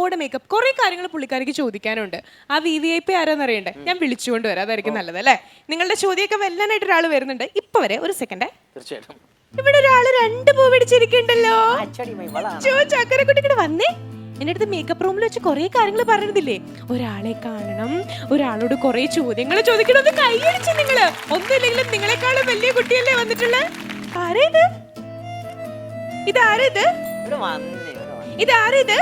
കുറേ കാര്യങ്ങൾ പുള്ളിക്കാരിക്ക് ചോദിക്കാനുണ്ട്. ആ VVIP ആരാന്ന് അറിയണ്ടേ? ഞാൻ വിളിച്ചുകൊണ്ട് വരാം, അതായിരിക്കും നല്ലത് അല്ലേ. നിങ്ങളുടെ ചോദ്യമൊക്കെ വെല്ലാനായിട്ട് ഒരാൾ വരുന്നുണ്ട്. ഇപ്പൊ വരെ ഒരു സെക്കൻഡ്. തീർച്ചയായിട്ടും. ഇവിടെ ഒരാള് 2 പൂ പിടിച്ചിരിക്കണ്ടല്ലോ. ചക്കരക്കുട്ടി വന്നേ. എന്റെ അടുത്ത് മേക്കപ്പ് റൂമിൽ വെച്ച് കുറെ കാര്യങ്ങൾ പറഞ്ഞിരുന്നില്ലേ? ഒരാളെ കാണണം, ഒരാളോട് കുറെ ചോദ്യങ്ങൾ ചോദിക്കണം. ഒന്ന് കൈയടിച്ച് നിങ്ങള്. ഒന്നുമില്ലെങ്കിലും നിങ്ങളെക്കാളും വലിയ കുട്ടിയല്ലേ വന്നിട്ടുള്ളത്. ആരേത്? ഇതാരേത്? ഇതാരേത്?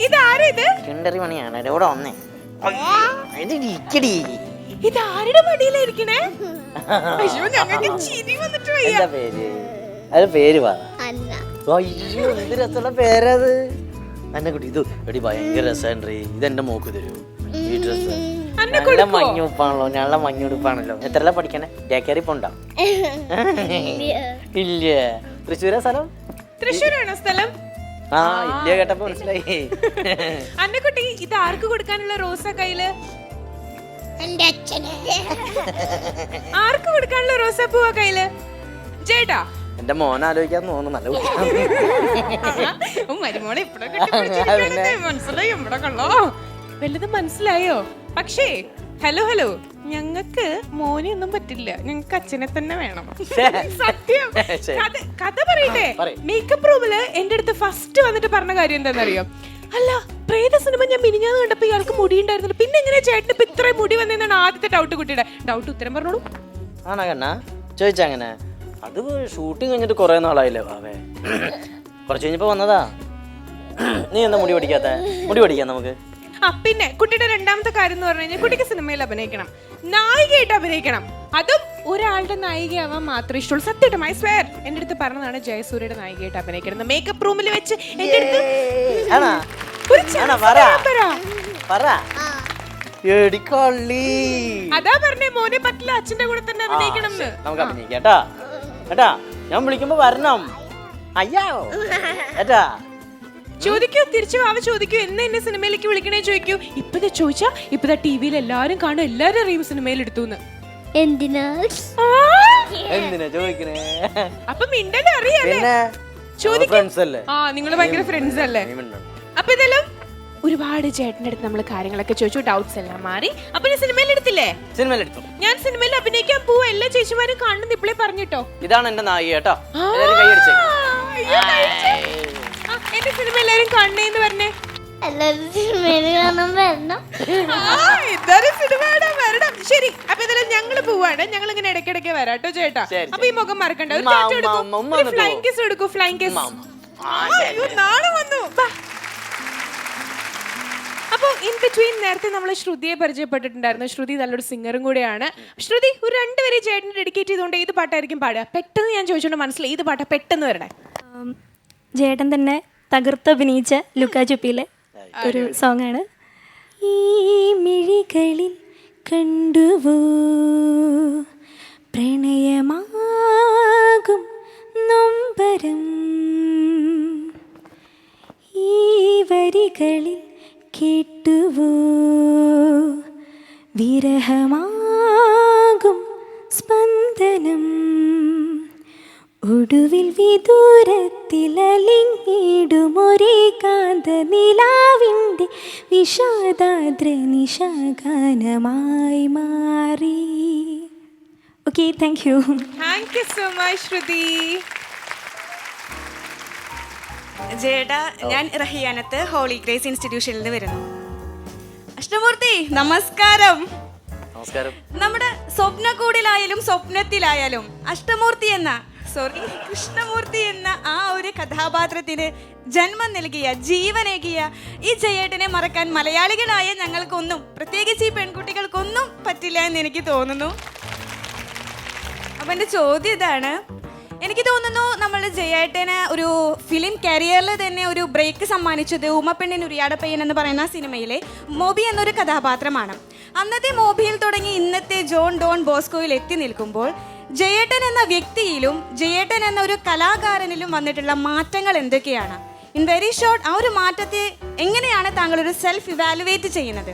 ഇതാരേത്? ഇതാരുടെ മടിയിലായിരിക്കണേ? അയ്യോ, ഞങ്ങൾക്ക് ചിരി വന്നിട്ട് വയ്യ. പേര് എന്ത് രസമുള്ള പേരത്. എന്നെ കുട്ടി ഇത് എടി ഭയങ്കര രസമുണ്ട്. ഇതെന്റെ മോക്ക് തരൂ ഈ ഡ്രസ്. നല്ല മഞ്ഞുടുപ്പാണല്ലോ, ഞങ്ങളുടെ മഞ്ഞുടുപ്പാണല്ലോ. എത്രല്ല പഠിക്കണേ? ഡേക്കറി പോണ്ടാ? ഇല്ല. തൃശ്ശൂരാ സ്ഥലം? തൃശ്ശൂരാണോ സ്ഥലം? ആ ഇല്ല കേട്ടപ്പോ മനസ്സിലായി. അന്നക്കുട്ടി ഇത് ആർക്ക് കൊടുക്കാനുള്ള റോസ കയ്യില്? ആർക്ക് കൊടുക്കാനുള്ള റോസാപ്പൂവാ കയ്യില്? ചേട്ടാ എന്റെ മോൻ ആലോചിക്കാൻ തോന്നുന്നു. നല്ല മരുമോളെ വല്ലതും മനസ്സിലായോ? പക്ഷേ ഹലോ ഞങ്ങക്ക് മോനെ ഒന്നും പറ്റില്ല, ഞങ്ങക്ക് അച്ഛനെ തന്നെ വേണം. സത്യം. കഥ പറയട്ടെ. മേക്കപ്പ് റൂമില് എന്റെ അടുത്ത് ഫസ്റ്റ് വന്നിട്ട് പറഞ്ഞ കാര്യം എന്താണെന്നറിയോ? അല്ല, പ്രേത സിനിമ ഞാൻ മിനിഞ്ഞാന്ന് കണ്ടപ്പോ ഇയാൾക്ക് മുടി ഉണ്ടായിരുന്നില്ല, പിന്നെ എങ്ങനെയാ ചേട്ടന് ഇപ്പൊ ഇത്രയും മുടി വന്നതെന്നാണ് ആദ്യത്തെ ഡൗട്ട്. കുട്ടിയുടെ ഡൗട്ട് ഉത്തരം പറഞ്ഞോളൂ. ആണോ കണ്ണാ? ചോദിച്ചങ്ങനെ. അത് ഷൂട്ടിങ് കഴിഞ്ഞിട്ട് കുറെ നാളായില്ലേ വാവേ. കുറച്ച് കഴിഞ്ഞപ്പോ വന്നതാ. നീ എന്താ മുടി പഠിക്കാത്ത? മുടി പഠിക്കാം നമുക്ക്. പിന്നെ കുട്ടിയുടെ രണ്ടാമത്തെ കാര്യം എന്ന് പറഞ്ഞു കഴിഞ്ഞാൽ കുട്ടിക്ക് സിനിമയിൽ അഭിനയിക്കണം, നായികയായിട്ട് അഭിനയിക്കണം. അതും ഒരാളുടെ നായികയാവാൻ മാത്രമേ ഇഷ്ടമുള്ളൂ. സത്യമായിട്ട് സ്വയർ എന്റെ അടുത്ത് പറഞ്ഞതാണ് ജയസൂര്യയുടെ നായികയായിട്ട് അഭിനയിക്കണം. മേക്കപ്പ് റൂമിൽ വെച്ച് എന്റെ അടുത്ത് അതാ പറഞ്ഞേ, മോനെ പറ്റില്ല, അച്ഛന്റെ കൂടെ തന്നെ അഭിനയിക്കണം. നമുക്ക് അഭിനയിക്കാട്ടാ. കേട്ടാ, ഞാൻ വിളിക്കുമ്പോ വരണം. അയ്യോ ഏട്ടാ ചോദിക്കൂ, തിരിച്ചു അവ ചോദിക്കൂ, എന്നെ സിനിമയിലേക്ക് വിളിക്കണേ ചോദിക്കൂ. ഇപ്പഴത്തെ ചോദിച്ചാ ഇപ്പഴത്തെ ടിവിയിൽ എല്ലാരും കാണും, എല്ലാരും അറിയും സിനിമയിൽ എടുത്തു. എന്തിനാ ചോദിക്കണേ? അപ്പൊ മിണ്ടല്ലേ അറിയാല്ലേ? നിങ്ങൾ ഭയങ്കര ഫ്രണ്ട്സ് അല്ലേ? അപ്പൊ ഇതെല്ലാം ഒരുപാട് ചേട്ടന്റെ അടുത്ത് നമ്മൾ കാര്യങ്ങളൊക്കെ ചോദിച്ചു, ഡൗട്ട്സ് എല്ലാം മാറി. അപ്പൊ ഞാൻ സിനിമയിൽ എടുത്തില്ലേ? സിനിമയിലെടുത്തു. ഞാൻ സിനിമയിൽ അഭിനയിക്കാൻ പോവാ. എല്ലാ ചേച്ചിമാരും കാണുന്നത് ഇപ്പളേ പറഞ്ഞിട്ടോ. ഇതാണ് എന്റെ നായിക കേട്ടോ. എന്റെ സിനിമ എല്ലാരും കാണണേന്ന് പറഞ്ഞേ. ശരി, അപ്പൊ ഇതെല്ലാം ഞങ്ങള് പോവാണ്. ഞങ്ങൾ ഇങ്ങനെ ഇടയ്ക്കിടയ്ക്ക് വരാട്ടോ ചേട്ടാ. അപ്പൊ ഈ മുഖം മറക്കണ്ട. ഫ്ലൈങ് കിസ് എടുക്കൂ. Flying kiss. നാളെ വന്നു. അപ്പോൾ ഇൻ ബിറ്റ്വീൻ നേരത്തെ നമ്മൾ ശ്രുതിയെ പരിചയപ്പെട്ടിട്ടുണ്ടായിരുന്നു. ശ്രുതി നല്ലൊരു സിംഗറും കൂടെയാണ്. ശ്രുതി, ഒരു 2 വരെ ചേട്ടന് ഡെഡിക്കേറ്റ് ചെയ്തുകൊണ്ട് ഏത് പാട്ടായിരിക്കും പാടുക? പെട്ടെന്ന് ഞാൻ ചോദിച്ചോണ്ട് മനസ്സിലായി, ഏത് പാട്ടാ പെട്ടെന്ന് വരണേ? ചേട്ടൻ തന്നെ തകർത്തഭിനയിച്ച ലുക്കാ ചുപ്പിയിലെ ഒരു സോങ് ആണ്. ഈ മിഴികളിൽ കണ്ടുവോ പ്രണയമാകും നൊമ്പരം, ഈ വരികളിൽ കേട്ടുവോ വിരഹമാകും സ്പന്ദനം, ഒടുവിൽ വിദൂരത്തിലലിഞ്ഞിടുമൊരേ കാന്ത നിലാവിൻ്റെ വിഷാദാദ്ര നിശാഗാനമായി മാറി. Okay, thank you. Thank you so much Shruthi. ജേട്ടാ, ഞാൻ റഹിയാനത്ത് ഹോളി ഗ്രേസ് ഇൻസ്റ്റിറ്റ്യൂഷനിൽ നിന്ന് വരുന്നു. അഷ്ടമൂർത്തി നമസ്കാരം. നമസ്കാരം. നമ്മുടെ സ്വപ്നക്കൂടിലായാലും സ്വപ്നത്തിലായാലും കൃഷ്ണമൂർത്തി എന്ന ആ ഒരു കഥാപാത്രത്തിന് ജന്മം നൽകിയ, ജീവനേകിയ ഈ ജയേട്ടനെ മറക്കാൻ മലയാളികളായ ഞങ്ങൾക്കൊന്നും, പ്രത്യേകിച്ച് ഈ പെൺകുട്ടികൾക്കൊന്നും പറ്റില്ല എന്ന് എനിക്ക് തോന്നുന്നു. അപ്പം എൻ്റെ ചോദ്യം ഇതാണ്. എനിക്ക് തോന്നുന്നു നമ്മൾ ജയേട്ടന് ഒരു ഫിലിം കരിയറിൽ തന്നെ ഒരു ബ്രേക്ക് സമ്മാനിച്ചത് ഉമ്മപ്പെണ്ണിന് ഉരിയാടപ്പയ്യൻ എന്ന് പറയുന്ന സിനിമയിലെ മോബി എന്നൊരു കഥാപാത്രമാണ്. അന്നത്തെ മോബിയിൽ തുടങ്ങി ഇന്നത്തെ ജോൺ ഡോൺ ബോസ്കോയിൽ എത്തി നിൽക്കുമ്പോൾ ജയേട്ടൻ എന്ന വ്യക്തിയിലും ജയേട്ടൻ എന്ന ഒരു കലാകാരനിലും വന്നിട്ടുള്ള മാറ്റങ്ങൾ എന്തൊക്കെയാണ്? ഇൻ വെരി ഷോർട്ട്, ആ ഒരു മാറ്റത്തെ എങ്ങനെയാണ് താങ്കൾ ഒരു സെൽഫ് ഇവാലുവേറ്റ് ചെയ്യുന്നത്?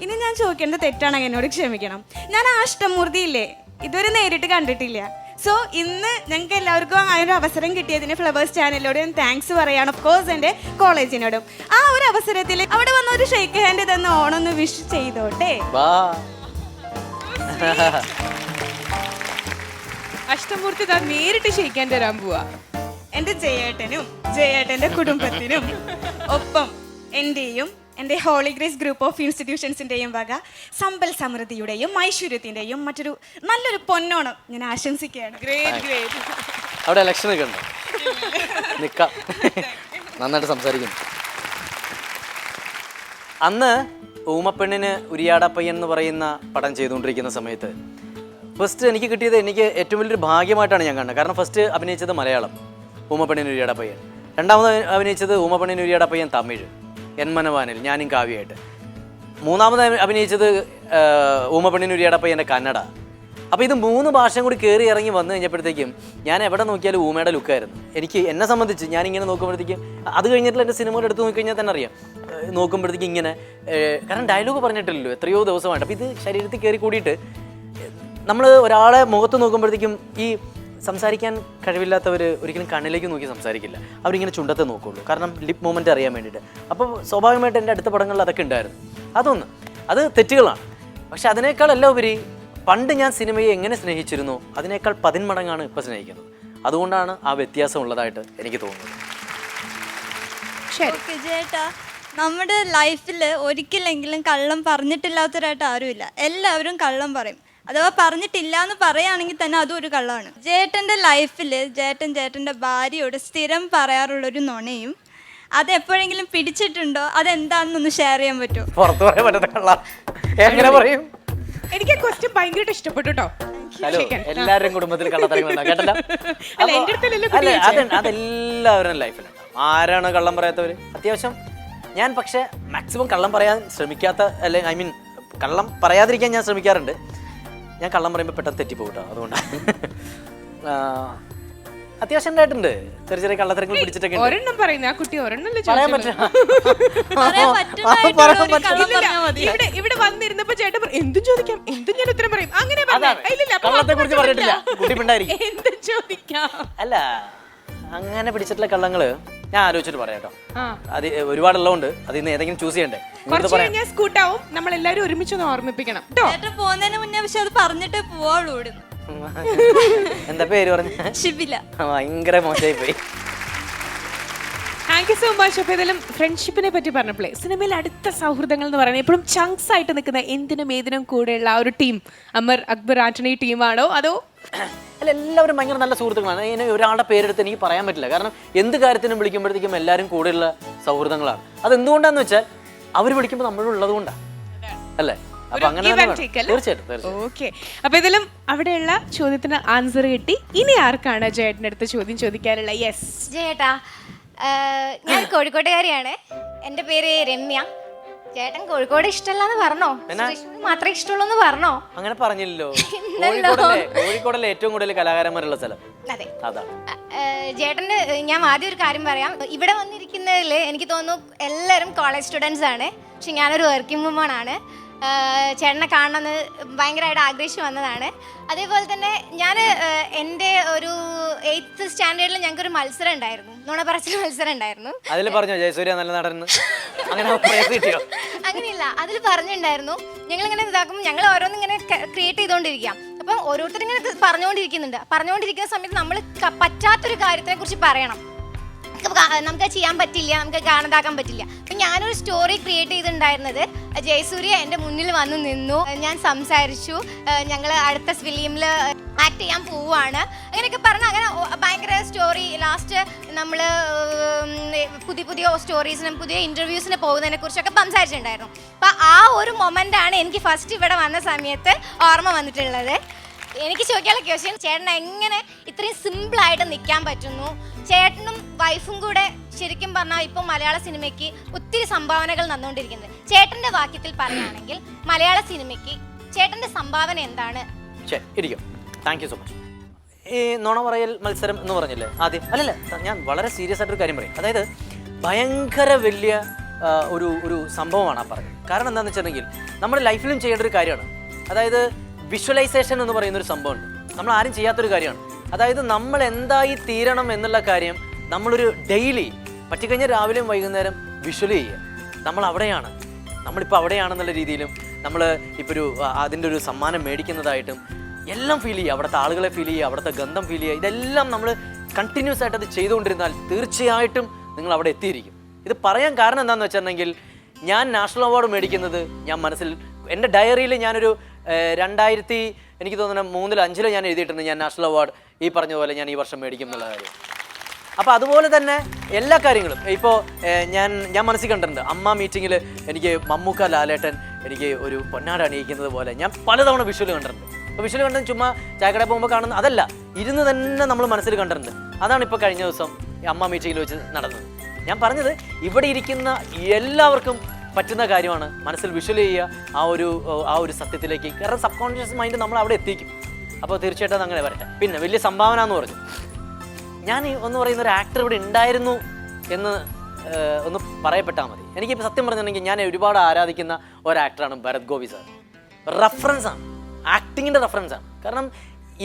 ഇനി ഞാൻ ചോദിക്കേണ്ടത് തെറ്റാണെങ്കിൽ എന്നോട് ക്ഷമിക്കണം. ഞാൻ ആ അഷ്ടമൂർത്തി ഇല്ലേ, ഇതുവരെ നേരിട്ട് കണ്ടിട്ടില്ല. സോ ഇന്ന് ഞങ്ങൾക്ക് എല്ലാവർക്കും ആ ഒരു അവസരം കിട്ടിയതിന് ഫ്ലവേഴ്സ് ചാനലിനോട് ഞാൻ താങ്ക്സ് പറയാണ്, ഓഫ് കോഴ്സ് എൻ്റെ കോളേജിനോടും. ആ ഒരു അവസരത്തിൽ അവിടെ വന്ന ഒരു ഷേക്ക് ഹാൻഡ് തന്ന ഓണൊന്ന് വിഷ് ചെയ്തോട്ടെ. അഷ്ടമൂർത്തി താൻ നേരിട്ട് ക്ഷയിക്കാൻ തരാൻ പോവാ. എൻ്റെ ജയേട്ടനും ജയേട്ടൻ്റെ കുടുംബത്തിനും ഒപ്പം എൻ്റെയും എൻ്റെ ഹോളി ഗ്രേസ് ഗ്രൂപ്പ് ഓഫ് ഇൻസ്റ്റിറ്റ്യൂഷൻസിൻ്റെയും വക സമ്പൽ സമൃദ്ധിയുടെയും ഐശ്വര്യത്തിൻ്റെയും മറ്റൊരു നല്ലൊരു പൊന്നോണം ഞാൻ ആശംസിക്കുകയാണ്. അവിടെ ഇലക്ഷനൊക്കെ ഉണ്ട്, നിക്കാം. നന്നായിട്ട് സംസാരിക്കുന്നു. അന്ന് ഊമപ്പെണ്ണിന് ഉരിയാടപ്പയ്യൻ എന്ന് പറയുന്ന പടം ചെയ്തുകൊണ്ടിരിക്കുന്ന സമയത്ത് ഫസ്റ്റ് എനിക്ക് കിട്ടിയത് എനിക്ക് ഏറ്റവും വലിയൊരു ഭാഗ്യമായിട്ടാണ് ഞാൻ കണ്ടത്. കാരണം ഫസ്റ്റ് അഭിനയിച്ചത് മലയാളം, ഊമപ്പെണ്ണിന് ഉരിയാടപ്പയ്യൻ. രണ്ടാമത് അഭിനയിച്ചത് ഊമപ്പെണ്ണിന് ഉരിയാടപ്പയ്യൻ തമിഴ്, എൻമനവാനിൽ ഞാനും കാവ്യയായിട്ട്. മൂന്നാമത് അഭിനയിച്ചത് ഊമപ്പെണ്ണിന് ഉരിയാടപ്പയ്യൻ്റെ കന്നഡ. അപ്പോൾ ഇത് 3 ഭാഷയും കൂടി കയറി ഇറങ്ങി വന്നു കഴിഞ്ഞപ്പോഴത്തേക്കും ഞാൻ എവിടെ നോക്കിയാലും ഊമയുടെ ലുക്കായിരുന്നു. എന്നെ സംബന്ധിച്ച് ഞാനിങ്ങനെ നോക്കുമ്പോഴത്തേക്കും, അത് കഴിഞ്ഞിട്ടുള്ള എൻ്റെ സിനിമകൾ എടുത്ത് നോക്കിക്കഴിഞ്ഞാൽ തന്നെ അറിയാം, നോക്കുമ്പോഴത്തേക്കും ഇങ്ങനെ, കാരണം ഡയലോഗ് പറഞ്ഞിട്ടില്ലല്ലോ എത്രയോ ദിവസമായിട്ട്. അപ്പോൾ ഇത് ശരീരത്തിൽ കയറി കൂടിയിട്ട് നമ്മൾ ഒരാളെ മുഖത്ത് നോക്കുമ്പോഴത്തേക്കും ഈ സംസാരിക്കാൻ കഴിവില്ലാത്തവർ ഒരിക്കലും കണ്ണിലേക്ക് നോക്കി സംസാരിക്കില്ല, അവരിങ്ങനെ ചുണ്ടത്തെ നോക്കുള്ളൂ, കാരണം ലിപ് മൂവ്മെൻറ്റ് അറിയാൻ വേണ്ടിയിട്ട്. അപ്പോൾ സ്വാഭാവികമായിട്ട് എൻ്റെ അടുത്ത പടങ്ങളിൽ അതൊക്കെ ഉണ്ടായിരുന്നു. അത് തെറ്റുകളാണ്. പക്ഷെ അതിനേക്കാളെല്ലാം ഉപരി പണ്ട് ഞാൻ സിനിമയെ എങ്ങനെ സ്നേഹിച്ചിരുന്നോ അതിനേക്കാൾ 10 മടങ്ങാണ് ഇപ്പോൾ സ്നേഹിക്കുന്നത്. അതുകൊണ്ടാണ് ആ വ്യത്യാസം ഉള്ളതായിട്ട് എനിക്ക് തോന്നുന്നത്. ഓക്കെ ചേട്ടാ, നമ്മുടെ ലൈഫിൽ ഒരിക്കലെങ്കിലും കള്ളം പറഞ്ഞിട്ടില്ലാത്തവരായിട്ട് ആരുമില്ല. എല്ലാവരും കള്ളം പറയും. അഥവാ പറഞ്ഞിട്ടില്ല എന്ന് പറയുകയാണെങ്കിൽ തന്നെ അതും ഒരു കള്ളമാണ്. ചേട്ടൻ്റെ ലൈഫിൽ ചേട്ടൻ്റെ ഭാര്യയോട് സ്ഥിരം പറയാറുള്ളൊരു നുണയും അതെപ്പോഴെങ്കിലും പിടിച്ചിട്ടുണ്ടോ? അതെന്താണെന്നൊന്ന് ഷെയർ ചെയ്യാൻ പറ്റുമോ? പുറത്ത് പറയാൻ പറ്റുന്ന കള്ളം എങ്ങനെ പറയും? എനിക്ക് ക്വസ്റ്റ്യൻ ഭയങ്കരമായിട്ട് ഇഷ്ടപ്പെട്ടു കേട്ടോ. ഹലോ, എല്ലാവരും കുടുംബത്തിൽ കള്ളത്തരങ്ങളുണ്ടാവും കേട്ടല്ലോ. അതെല്ലാവരും ലൈഫിലുണ്ടാവും. ആരാണ് കള്ളം പറയാത്തവർ? അത്യാവശ്യം ഞാൻ പക്ഷെ മാക്സിമം കള്ളം പറയാൻ ശ്രമിക്കാത്ത, കള്ളം പറയാതിരിക്കാൻ ഞാൻ ശ്രമിക്കാറുണ്ട്. ഞാൻ കള്ളം പറയുമ്പോൾ പെട്ടെന്ന് തെറ്റിപ്പോകട്ടോ, അതുകൊണ്ടാണ്. അത്യാവശ്യം ഉണ്ടായിട്ടുണ്ട്, ചെറിയ കള്ളത്തരങ്ങൾ പിടിച്ചിട്ടൊക്കെ. ഒരെണ്ണം പറയുന്ന ആ കുട്ടി ഒരെണ്ണല്ലേ പറയാൻ പറ്റില്ല. ഇവിടെ വന്നിരുന്നപ്പോ ചേട്ടൻ എന്തും ചോദിക്കാം, എന്തും ഞാൻ ഉത്തരം പറയും, അങ്ങനെ കള്ളത്തെ കുറിച്ച് പറഞ്ഞിട്ടില്ല, കുട്ടിപ്പിണ്ടായിരിക്കും. എന്തും ചോദിക്കാം. അല്ല, അങ്ങനെ പിടിച്ചിട്ടുള്ള കള്ളങ്ങള് ഞാൻ ആലോചിച്ചിട്ട് പറയാം കേട്ടോ. അത് ഒരുപാടുള്ളതുകൊണ്ട് അതിൽ നിന്ന് ഏതെങ്കിലും ചൂസ് ചെയ്യണ്ടേ? സ്കൂട്ടാവും, നമ്മൾ എല്ലാവരും ഒരുമിച്ചൊന്ന് ഓർമ്മിപ്പിക്കണം. ചേട്ടൻ പോകുന്നതിന് മുന്നേ പക്ഷെ അത് പറഞ്ഞിട്ടേ പോവാളൂ. എന്താ പേര് പറഞ്ഞ? ഷിബില. ഭയങ്കര മോശമായി പോയി. Thank you so much. അപ്പോൾ ഇതിലും ഫ്രണ്ട്ഷിപ്പിനെ പറ്റി പറഞ്ഞപ്പോഴേ, സിനിമയിൽ അടുത്ത സൗഹൃദങ്ങൾ എന്ന് പറയുന്നത് എപ്പോഴും ചങ്ക്സ് ആയിട്ട് നിൽക്കുന്ന എന്തിനും ഏതിനും കൂടെയുള്ള ആ ഒരു ടീം അമർ, അക്ബർ, ആന്റണി ടീമാണോ അതോ? അല്ല, എല്ലാവരും ഭയങ്കര നല്ല സുഹൃത്തുക്കളാണ്. ഇങ്ങനെ ഒരാളുടെ പേരെടുത്ത് എനിക്ക് പറയാൻ പറ്റില്ല, കാരണം എന്ത് കാര്യത്തിനും വിളിക്കുമ്പോഴത്തേക്കും എല്ലാവരും കൂടെയുള്ള സൗഹൃദങ്ങളാണ്. അതെന്തുകൊണ്ടാന്ന് വെച്ചാൽ അവർ വിളിക്കുമ്പോൾ നമ്മളുള്ളത് കൊണ്ടാണ്, അല്ലേ? അപ്പൊ അങ്ങനെ തീർച്ചയായിട്ടും. ഓക്കെ, അപ്പൊ ഇതിലും അവിടെയുള്ള ചോദ്യത്തിന് ആൻസർ കിട്ടി. ഇനി ആർക്കാണ് ചേട്ടൻ്റെ അടുത്ത് ചോദ്യം ചോദിക്കാനുള്ള? യെസ് ചേട്ടാ, ഞാൻ കോഴിക്കോട്ടുകാരിയാണ്. എൻ്റെ പേര് രമ്യ. ചേട്ടൻ കോഴിക്കോട് ഇഷ്ടമല്ലെന്ന് പറഞ്ഞോ? മാത്രമേ ഇഷ്ടമുള്ളൂ പറഞ്ഞോ? അങ്ങനെ പറഞ്ഞില്ലല്ലോ. കോഴിക്കോടല്ലേ ഏറ്റവും കൂടുതൽ കലാകാരന്മാരുള്ള സ്ഥലം. അതെ, ചേട്ടൻ്റെ ഞാൻ ആദ്യം ഒരു കാര്യം പറയാം. ഇവിടെ വന്നിരിക്കുന്നതിൽ എനിക്ക് തോന്നുന്നു എല്ലാവരും കോളേജ് സ്റ്റുഡൻസ് ആണ്. പക്ഷെ ഞാനൊരു വർക്കിംഗ് വുമൺ ആണ്. ചേട്ടനെ കാണണമെന്ന് ഭയങ്കരമായിട്ട് ആഗ്രഹിച്ചു വന്നതാണ്. അതേപോലെ തന്നെ ഞാൻ എൻ്റെ ഒരു 8th സ്റ്റാൻഡേർഡിൽ ഞങ്ങൾക്കൊരു മത്സരം ഉണ്ടായിരുന്നു, നുണപറച്ചിൽ മത്സരം ഉണ്ടായിരുന്നു. അതിൽ പറഞ്ഞോ ജയസൂര്യ നല്ല നടന്ന്? അങ്ങനെയില്ല, അതിൽ പറഞ്ഞിട്ടുണ്ടായിരുന്നു ഞങ്ങളിങ്ങനെ ഇതാക്കുമ്പോൾ ഞങ്ങൾ ഓരോന്നിങ്ങനെ ക്രിയേറ്റ് ചെയ്തുകൊണ്ടിരിക്കാം. അപ്പം ഓരോരുത്തരും ഇങ്ങനെ പറഞ്ഞുകൊണ്ടിരിക്കുന്ന സമയത്ത് നമ്മൾ പറ്റാത്തൊരു കാര്യത്തിനെ കുറിച്ച് പറയണം. നമുക്ക് ചെയ്യാൻ പറ്റില്ല, നമുക്ക് കാണാതാക്കാൻ പറ്റില്ല. അപ്പം ഞാനൊരു സ്റ്റോറി ക്രിയേറ്റ് ചെയ്തിട്ടുണ്ടായിരുന്നത്, ജയസൂര്യ എൻ്റെ മുന്നിൽ വന്ന് നിന്നു, ഞാൻ സംസാരിച്ചു, ഞങ്ങൾ അടുത്ത ഫിലിമിൽ ആക്ട് ചെയ്യാൻ പോവുകയാണ്, അങ്ങനെയൊക്കെ പറഞ്ഞ് അങ്ങനെ ഭയങ്കര സ്റ്റോറി. ലാസ്റ്റ് നമ്മൾ പുതിയ സ്റ്റോറീസിനും പുതിയ ഇൻ്റർവ്യൂസിന് പോകുന്നതിനെ കുറിച്ചൊക്കെ സംസാരിച്ചിട്ടുണ്ടായിരുന്നു. അപ്പം ആ ഒരു മൊമെൻ്റാണ് എനിക്ക് ഫസ്റ്റ് ഇവിടെ വന്ന സമയത്ത് ഓർമ്മ വന്നിട്ടുള്ളത്. എനിക്ക് ചോദിക്കാനുള്ള ക്വസ്റ്റ്യൻ, ചേട്ടൻ എങ്ങനെ ഇത്രയും സിമ്പിളായിട്ട് നിൽക്കാൻ പറ്റുന്നു? ചേട്ടനും വൈഫും കൂടെ ശരിക്കും പറഞ്ഞാൽ ഇപ്പോൾ മലയാള സിനിമയ്ക്ക് ഒത്തിരി സംഭാവനകൾ തന്നുകൊണ്ടിരിക്കുന്നത്. ചേട്ടൻ്റെ വാക്യത്തിൽ പറയുകയാണെങ്കിൽ മലയാള സിനിമയ്ക്ക് ചേട്ടൻ്റെ സംഭാവന എന്താണ്? Thank you so much. ഈ നുണ പറയൽ മത്സരം എന്ന് പറഞ്ഞില്ലേ ആദ്യം, അല്ലല്ല, ഞാൻ വളരെ സീരിയസ് ആയിട്ടൊരു കാര്യം പറയും. അതായത് ഭയങ്കര വലിയ ഒരു സംഭവമാണ് ആ പറയുന്നത്. കാരണം എന്താണെന്ന് വെച്ചിട്ടുണ്ടെങ്കിൽ നമ്മുടെ ലൈഫിലും ചെയ്യേണ്ട ഒരു കാര്യമാണ്. അതായത് വിഷ്വലൈസേഷൻ എന്ന് പറയുന്നൊരു സംഭവമുണ്ട്. നമ്മൾ ആരും ചെയ്യാത്തൊരു കാര്യമാണ്. അതായത് നമ്മൾ എന്തായി തീരണം എന്നുള്ള കാര്യം നമ്മളൊരു ഡെയിലി പറ്റിക്കഴിഞ്ഞാൽ രാവിലെയും വൈകുന്നേരം വിഷ്വൽ ചെയ്യുക. നമ്മൾ അവിടെയാണ്, നമ്മളിപ്പോൾ അവിടെയാണെന്നുള്ള രീതിയിലും നമ്മൾ ഇപ്പോൾ അതിൻ്റെ ഒരു സമ്മാനം മേടിക്കുന്നതായിട്ടും എല്ലാം ഫീൽ ചെയ്യുക. അവിടുത്തെ ആളുകളെ ഫീൽ ചെയ്യുക, അവിടുത്തെ ഗന്ധം ഫീൽ ചെയ്യുക. ഇതെല്ലാം നമ്മൾ കണ്ടിന്യൂസ് ആയിട്ട് അത് ചെയ്തുകൊണ്ടിരുന്നാൽ തീർച്ചയായിട്ടും നിങ്ങൾ അവിടെ എത്തിയിരിക്കും. ഇത് പറയാൻ കാരണം എന്താണെന്ന് വെച്ചിട്ടുണ്ടെങ്കിൽ ഞാൻ നാഷണൽ അവാർഡ് മേടിക്കുന്നത് ഞാൻ മനസ്സിൽ എൻ്റെ ഡയറിയിൽ ഞാനൊരു 2000 എനിക്ക് തോന്നുന്നു 3-5 ഞാൻ എഴുതിയിട്ടുണ്ട് ഞാൻ നാഷണൽ അവാർഡ് ഈ പറഞ്ഞതുപോലെ ഞാൻ ഈ വർഷം മേടിക്കും എന്നുള്ള കാര്യം. അപ്പോൾ അതുപോലെ തന്നെ എല്ലാ കാര്യങ്ങളും ഇപ്പോൾ ഞാൻ മനസ്സിൽ കണ്ടിട്ടുണ്ട്. അമ്മ മീറ്റിങ്ങിൽ എനിക്ക് മമ്മൂക്ക ലാലേട്ടൻ എനിക്ക് ഒരു പൊന്നാട അണിയിക്കുന്നത് പോലെ ഞാൻ പലതവണ വിഷ്വൽ കണ്ടിട്ടുണ്ട്. അപ്പോൾ വിഷ്വൽ കണ്ടത് ചുമ്മാ ചായക്കടയിൽ പോകുമ്പോൾ കാണുന്നത് അതല്ല, ഇരുന്ന് തന്നെ നമ്മൾ മനസ്സിൽ കണ്ടിട്ടുണ്ട്. അതാണ് ഇപ്പോൾ കഴിഞ്ഞ ദിവസം അമ്മ മീറ്റിങ്ങിൽ വെച്ച് നടന്നത്. ഞാൻ പറഞ്ഞത് ഇവിടെ ഇരിക്കുന്ന എല്ലാവർക്കും പറ്റുന്ന കാര്യമാണ് മനസ്സിൽ വിഷ്വൽ ചെയ്യുക ആ ഒരു സത്യത്തിലേക്ക്. കാരണം സബ് കോൺഷ്യസ് മൈൻഡ് നമ്മൾ അവിടെ എത്തിക്കും. അപ്പോൾ തീർച്ചയായിട്ടും അത് അങ്ങനെ വരട്ടെ. പിന്നെ വലിയ സംഭാവന എന്ന് പറഞ്ഞു, ഞാൻ ഒന്ന് പറയുന്ന ഒരു ആക്ടർ ഇവിടെ ഉണ്ടായിരുന്നു എന്ന് ഒന്ന് പറയപ്പെട്ടാൽ മതി. എനിക്കിപ്പോൾ സത്യം പറഞ്ഞിട്ടുണ്ടെങ്കിൽ ഞാൻ ഒരുപാട് ആരാധിക്കുന്ന ഒരു ആക്ടറാണ് ഭരത് ഗോപി സാർ. റെഫറൻസാണ്, ആക്ടിങ്ങിൻ്റെ റെഫറൻസാണ്. കാരണം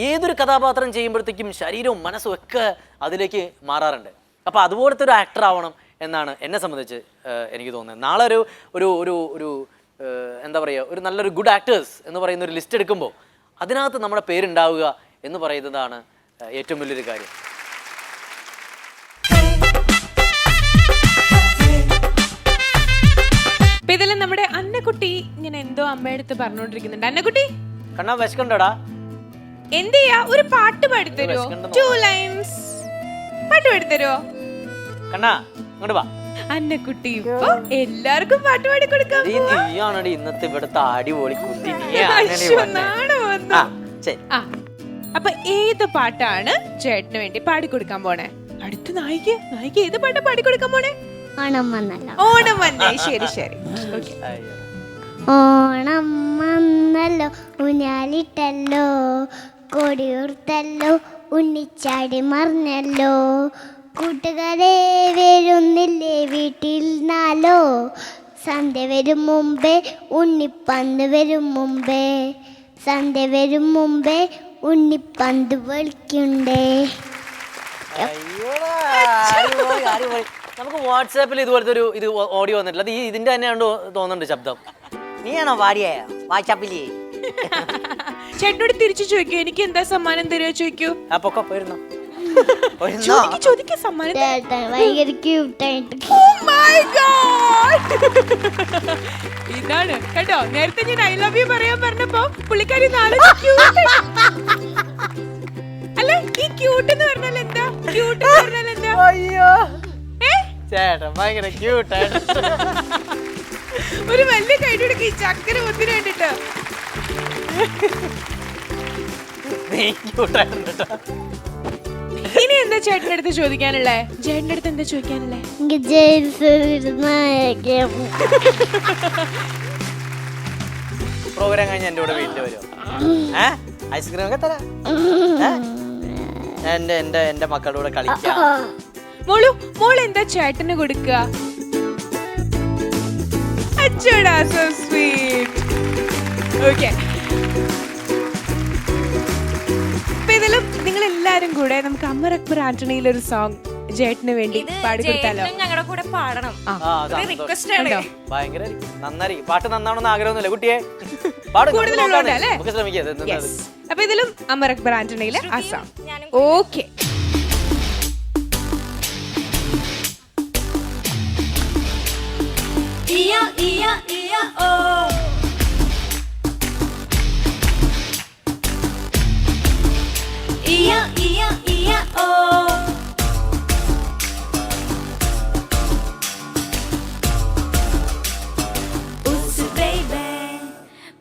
ഏതൊരു കഥാപാത്രം ചെയ്യുമ്പോഴത്തേക്കും ശരീരവും മനസ്സും ഒക്കെ അതിലേക്ക് മാറാറുണ്ട്. അപ്പോൾ അതുപോലത്തെ ഒരു ആക്ടർ ആവണം എന്നാണ് എന്നെ സംബന്ധിച്ച് എനിക്ക് തോന്നുന്നത്. നാളെ ഒരു എന്താ പറയുക, ഒരു നല്ലൊരു ഗുഡ് ആക്ടേഴ്സ് എന്ന് പറയുന്ന ഒരു ലിസ്റ്റ് എടുക്കുമ്പോൾ അതിനകത്ത് നമ്മുടെ പേരുണ്ടാവുക എന്ന് പറയുന്നതാണ് ഏറ്റവും വലിയൊരു കാര്യം. ഇതിൽ നമ്മുടെ അന്നക്കുട്ടി ഇങ്ങനെ എന്തോ അമ്മയടുത്ത് പറഞ്ഞോണ്ടിരിക്കുന്നുണ്ട്. അന്നക്കുട്ടി കണ്ണാ വിശക്കണ്ടോടാ, എന്ത് ചെയ്യാ, ഒരു പാട്ട് പാടിത്തരുമോ? 2 lines പാട്ട് പാടിത്തരുമോ? കണ്ണാ ഇങ്ങോട്ട് വാ. അന്നക്കുട്ടി ഇപ്പൊ എല്ലാവർക്കും പാട്ട് പാടി കൊടുക്കാം. നീയാണടി ഇന്നത്തെ ഇവിടുത്തെ അടിപൊളി കുട്ടി. അപ്പൊ ഏത് പാട്ടാണ് ചേട്ടന് വേണ്ടി പാടിക്കൊടുക്കാൻ പോണേ? അടുത്ത നായിക ഏത് പാട്ടാ പാടിക്കൊടുക്കാൻ പോണേ? ഓണം വന്നേ. ശരി ശരി. ഓണം വന്നല്ലോ, ഊഞ്ഞാലിട്ടല്ലോ, കൊടിയുർത്തല്ലോ, ഉണ്ണിച്ചാടി മറിഞ്ഞല്ലോ, കൂട്ടുകാരെ വരുന്നില്ലേ വീട്ടിൽ നാലോ, സന്ധ്യ വരും മുമ്പേ ഉണ്ണിപ്പന്ത് വരും മുമ്പേ, സന്ധ്യ വരും മുമ്പേ ഉണ്ണിപ്പന്ത് വിളിക്കണ്ടേ. നമുക്ക് വാട്സാപ്പിൽ ഇതുപോലത്തെ ഒരു ഓഡിയോ വന്നിട്ടില്ല. അത് ഇതിന്റെ തന്നെയാണോ തോന്നുന്നുണ്ട് ശബ്ദം. നീയാണോ പാടിയേ വാട്സാപ്പില്? ചേട്ടനോട് തിരിച്ചു ചോദിക്കൂ, എനിക്ക് എന്താ സമ്മാനം തരുമോ ചോദിക്കൂ. പൊക്കോ പോയിരുന്നോ? സമ്മാനം ഭയങ്കര ക്യൂട്ടായിട്ട്. ഇതാണ് കേട്ടോ, നേരത്തെ ഞാൻ ഐ ലവ് യു പറയാൻ പറഞ്ഞപ്പോ പുള്ളിക്കാരി അല്ല, ഈ ക്യൂട്ട് എന്ന് പറഞ്ഞാൽ എന്താ? ക്യൂട്ട് എന്ന് പറഞ്ഞാൽ എന്താ? അയ്യോ ചേട്ടൻ ഭയങ്കര ക്യൂട്ടായിട്ട്. ഒരു വലിയ കൈയ്യടി ഈ ചക്കര മുത്തിന് വേണ്ടിട്ട്. ഇനി എന്താ ചേട്ടൻ്റെ അടുത്ത് ചോദിക്കാനുള്ളേ? ചേട്ടൻ്റെ അടുത്ത് എന്താ ചോദിക്കാനുള്ളേ? പ്രോഗ്രാം കഴിഞ്ഞ് എന്റെ കൂടെ വീട്ടിൽ വരുമോ? ഐസ്ക്രീം ഒക്കെ തരാം. എന്റെ മക്കളുടെ കൂടെ കളിക്കാം. മോൾ എന്താ ചേട്ടന് കൊടുക്കുക? അച്ചടാ, so sweet. Okay. ഇതിലും നിങ്ങൾ എല്ലാരും കൂടെ നമുക്ക് അമർ അക്ബർ ആന്റണിയിൽ ഒരു സോങ് ജേട്ടന് വേണ്ടി പാടിക്കൊടുത്താലോ? ഞങ്ങളുടെ കൂടെ പാടണം. റിക്വസ്റ്റ് ആണ്. ഭയങ്കര നന്നായിരിക്കും. പാട്ട് നന്നാവണമെന്ന് ആഗ്രഹമൊന്നുമില്ല കുട്ടിയെ, നമുക്ക് ശ്രമിക്കാം. അപ്പൊ ഇതിലും അമർ അക്ബർ ആന്റണിയിലെ ആ സോങ്. ഓക്കെ.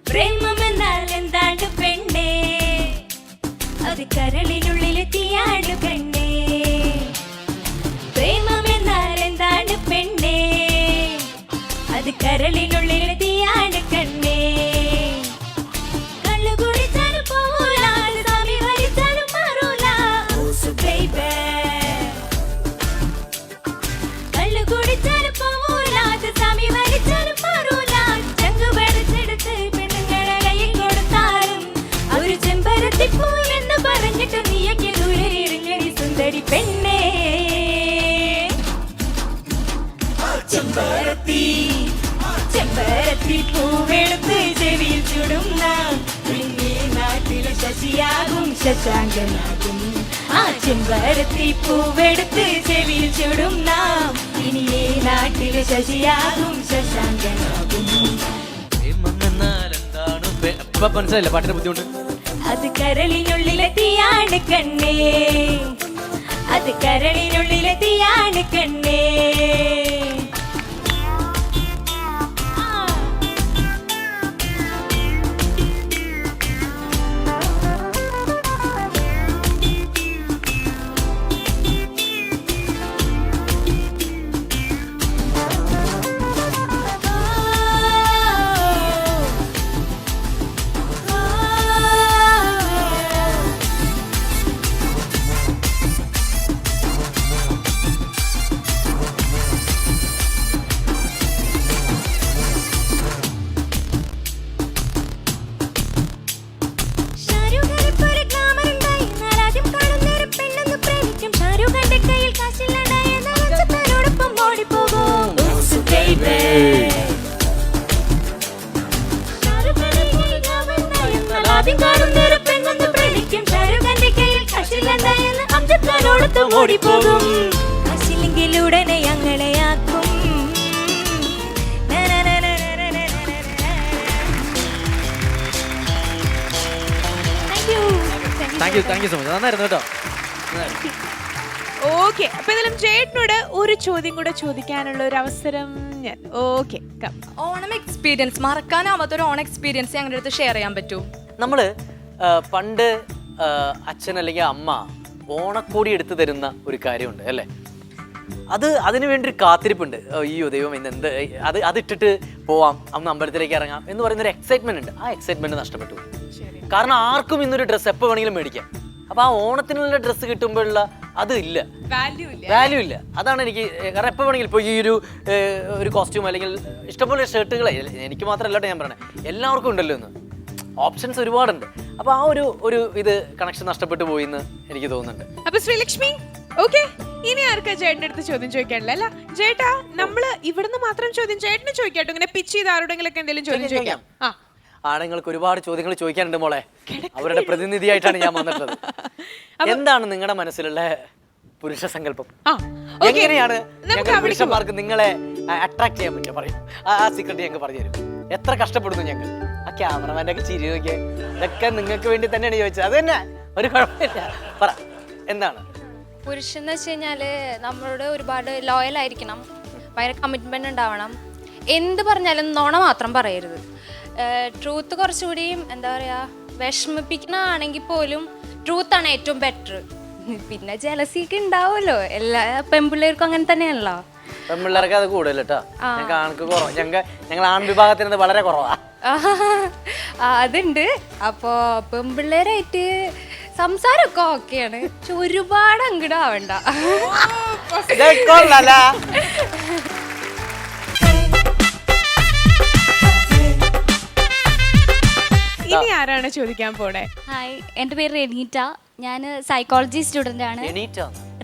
പ്രേമമെന്നാൽ എന്താണ് പെണ്ണേ, അത് കരളിനുള്ളിൽ തീയാടുക കണ്ണേ ചെമ്പരത്തി ചെമ്പരത്തി പൂവെടുത്ത് ചെവിയിൽ ചുടുന്ന നാട്ടിലെ ശശിയാകും ശശാങ്കനാകും ആ ചെമ്പരത്തി പൂവെടുത്ത് ചെവിയിൽ ചുടുന്ന ഇനിയേ നാട്ടിലെ ശശിയാകും ശശാങ്കനാകും. മനസ്സിലായില്ല പാട്ടിന്റെ ബുദ്ധിമുട്ട്. അത് കരളിനുള്ളിലെ തീയാണ് കണ്ണേ അത് കരളിനുള്ളിലെ തീയാണ് കണ്ണേ. ഓടിപ്പോകും ഉടനെ ഞങ്ങളെയാക്കും. Thank you so much. നന്നായിരുന്നു കേട്ടോ. ഓക്കെ, അപ്പൊ ഇതിലും ചേട്ടനോട് ഒരു ചോദ്യം കൂടെ ചോദിക്കാനുള്ള ഒരു അവസരം ഞാൻ. ഓക്കെ, ഓണം എക്സ്പീരിയൻസ്, മറക്കാനാവാത്തൊരു ഓണം എക്സ്പീരിയൻസ് ഞങ്ങളുടെ അടുത്ത് ഷെയർ ചെയ്യാൻ പറ്റുമോ? നമ്മൾ പണ്ട് അച്ഛൻ അല്ലെങ്കിൽ അമ്മ ഓണക്കോടി എടുത്തു തരുന്ന ഒരു കാര്യമുണ്ട് അല്ലേ? അതിനു വേണ്ടി ഒരു കാത്തിരിപ്പുണ്ട്. അയ്യോ ദൈവം ഇന്ന് എന്ത് അതിട്ടിട്ട് പോവാം, അന്ന് അമ്പലത്തിലേക്ക് ഇറങ്ങാം എന്ന് പറയുന്ന ഒരു എക്സൈറ്റ്മെന്റ് ഉണ്ട്. ആ എക്സൈറ്റ്മെന്റ് നഷ്ടപ്പെട്ടു. കാരണം ആർക്കും ഇന്നൊരു ഡ്രസ്സ് എപ്പോൾ വേണമെങ്കിലും മേടിക്കാം. അപ്പൊ ആ ഓണത്തിനുള്ള ഡ്രസ്സ് കിട്ടുമ്പോഴുള്ള അത് ഇല്ല, വാല്യൂ ഇല്ല. അതാണ് എനിക്ക്. കാരണം എപ്പോൾ വേണമെങ്കിലും ഇപ്പോൾ ഈ ഒരു കോസ്റ്റ്യൂം അല്ലെങ്കിൽ ഇഷ്ടംപോലെ ഷർട്ടുകളെ എനിക്ക് മാത്രമല്ല ഞാൻ പറയണേ, എല്ലാവർക്കും ഉണ്ടല്ലോ ഇന്ന് ഓപ്ഷൻസ് ഒരുപാടുണ്ട്. അപ്പൊ ആ ഒരു ഇത് കണക്ഷൻ നഷ്ടപ്പെട്ടു പോയി എന്ന് എനിക്ക് തോന്നുന്നുണ്ട്. അപ്പൊ ശ്രീലക്ഷ്മി, ഓക്കെ, ഇനി ആർക്കാ ചേട്ടൻ്റെ അടുത്ത് ചോദ്യം ചോദിക്കാനില്ല അല്ല? ചേട്ടാ, നമ്മള് ഇവിടുന്ന് മാത്രം ചോദ്യം ചേട്ടന് ചോദിക്കാട്ടോ. ഇങ്ങനെ പിച്ച് ചെയ്ത് ആരോടെങ്കിലും എന്തെങ്കിലും ചോദ്യം ചോദിക്കാം. ആണുങ്ങൾക്ക് ഒരുപാട് ചോദ്യങ്ങൾ ചോദിക്കാനുണ്ട് മോളെ. അവരുടെ പ്രതിനിധിയായിട്ടാണ് ഞാൻ വന്നിട്ടുള്ളത്. എന്താണ് നിങ്ങളുടെ മനസ്സിലുള്ള പുരുഷ സങ്കല്പം? എങ്ങനെയാണ് പുരുഷന്മാർക്ക് നിങ്ങളെ അട്രാക്ട് ചെയ്യാൻ പറ്റുക? പറയും. ആ സീക്രട്ട് ഞങ്ങൾക്ക് പറഞ്ഞു തരും. എത്ര കഷ്ടപ്പെടുന്നു ഞങ്ങൾ. ആ ക്യാമറമാൻ്റെ ഒക്കെ ചിരി നോക്കിയ ഇതൊക്കെ നിങ്ങൾക്ക് വേണ്ടി തന്നെയാണ് ചോദിച്ചത്. അത് തന്നെ, ഒരു കുഴപ്പമില്ല. പറ, എന്താണ് പുരുഷൻ എന്ന് വെച്ച് കഴിഞ്ഞാല് നമ്മളോട് ഒരുപാട് ലോയൽ ആയിരിക്കണം, ഭയങ്കര കമ്മിറ്റ്മെന്റ് ഉണ്ടാവണം, എന്ത് പറഞ്ഞാലും നുണ മാത്രം പറയരുത്. ട്രൂത്ത് കുറച്ചുകൂടിയും എന്താ പറയാ, വിഷമിപ്പിക്കണാണെങ്കിൽ പോലും ട്രൂത്താണ് ഏറ്റവും ബെറ്റർ. പിന്നെ ജലസിയൊക്കെ ഉണ്ടാവുമല്ലോ, എല്ലാ പെൺപിള്ളേർക്കും അങ്ങനെ തന്നെയാണല്ലോ. പെൺപിള്ളേർക്ക് അത് കൂടുതൽ കേട്ടോ. ഞങ്ങൾ ആൺവിഭാഗത്തിന് വളരെ കുറവാ. അതുണ്ട്. അപ്പോ പെൺപിള്ളേരായിട്ട് സംസാരമൊക്കെ ഓക്കെയാണ്, ഒരുപാട് അങ്ങോട്ട് ആവണ്ട. ഇനി ആരാണ് ചോദിക്കാൻ പോണേ? ഹായ്, എൻ്റെ പേര് റെനീറ്റ. ഞാൻ സൈക്കോളജി സ്റ്റുഡന്റ് ആണ്.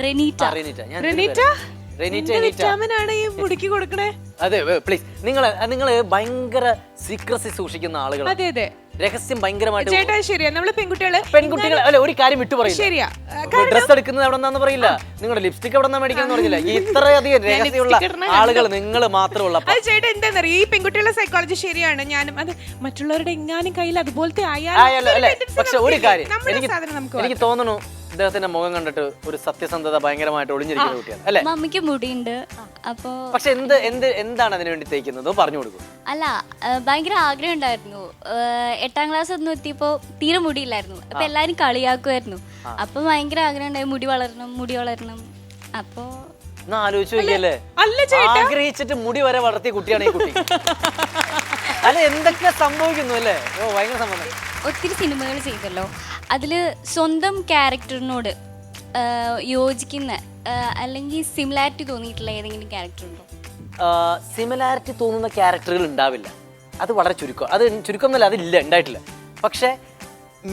റെനീറ്റ ഈ മുടുക്കി കൊടുക്കണേ. അതെ, പ്ലീസ്. നിങ്ങൾ ഭയങ്കര സീക്രസി സൂക്ഷിക്കുന്ന ആളുകൾ. അതെ അതെ, രഹസ്യം ഭയങ്കരമായിട്ട്. ചേട്ടാ ശരിയാ, നമ്മള് പെൺകുട്ടികൾ അല്ല, ഒരു കാര്യം വിട്ടു പറയില്ല. ശരിയാ, ഡ്രസ് എടുക്കുന്നത് എവിടെ നിന്നാന്ന് പറയില്ല, നിങ്ങളുടെ ലിപ്സ്റ്റിക് എവിടെ നിന്നാ മേടിക്കാന്ന് പറഞ്ഞില്ല. ഇത്രയധികം രഹസ്യമുള്ള ആളുകൾ നിങ്ങൾ മാത്രമുള്ള. അത് ചേട്ടാ എന്താന്നറിയ, ഈ പെൺകുട്ടികളുടെ സൈക്കോളജി ശരിയാണ്. ഞാനും അത് മറ്റുള്ളവരുടെ എങ്ങാനും കയ്യിൽ അതുപോലത്തെ അല്ലേ. പക്ഷെ ഒരു കാര്യം എനിക്ക് തോന്നുന്നു, ഇദ്ദേഹത്തിന്റെ മുഖം കണ്ടിട്ട് ഒരു സത്യസന്ധത ഭയങ്കരമായിട്ട് ഒളിഞ്ഞിരിക്കുന്ന കുട്ടിയാണ് അല്ലേ? മമ്മിക്ക് മുടിയുണ്ട്. അപ്പോ പക്ഷെ എന്താണ് അതിനു വേണ്ടി തേക്കുന്നത് പറഞ്ഞു കൊടുക്കും? അല്ല, ഭയങ്കര ആഗ്രഹം ഉണ്ടായിരുന്നു. 8ാം ക്ലാസ് ഒന്നും എത്തിയപ്പോ തീരെ മുടിയില്ലായിരുന്നു. അപ്പൊ എല്ലാരും കളിയാക്കുമായിരുന്നു. അപ്പൊ ഭയങ്കര ആഗ്രഹം ഉണ്ടായി, മുടി വളരണം. അപ്പൊ ആലോചിച്ച് നോക്കിയല്ലേ, ആഗ്രഹിച്ചിട്ട് മുടി വരെ വളർത്തിയ കുട്ടിയാണ് ഈ കുട്ടി. അല്ല, എന്തൊക്കെ സംഭവിക്കുന്നു അല്ലേ? ഭയങ്കര സംഭവം. ഒത്തിരി സിനിമകൾ ചെയ്തല്ലോ, അതിൽ സ്വന്തം ക്യാരക്ടറിനോട് യോജിക്കുന്ന അല്ലെങ്കിൽ സിമിലാരിറ്റി തോന്നിയിട്ടുള്ള ഏതെങ്കിലും ക്യാരക്ടർ ഉണ്ടോ? സിമിലാരിറ്റി തോന്നുന്ന ക്യാരക്ടറുകൾ ഉണ്ടാവില്ല. അത് വളരെ ചുരുക്കം. അത് ചുരുക്കം എന്നല്ല, അതില്ല, ഉണ്ടായിട്ടില്ല. പക്ഷെ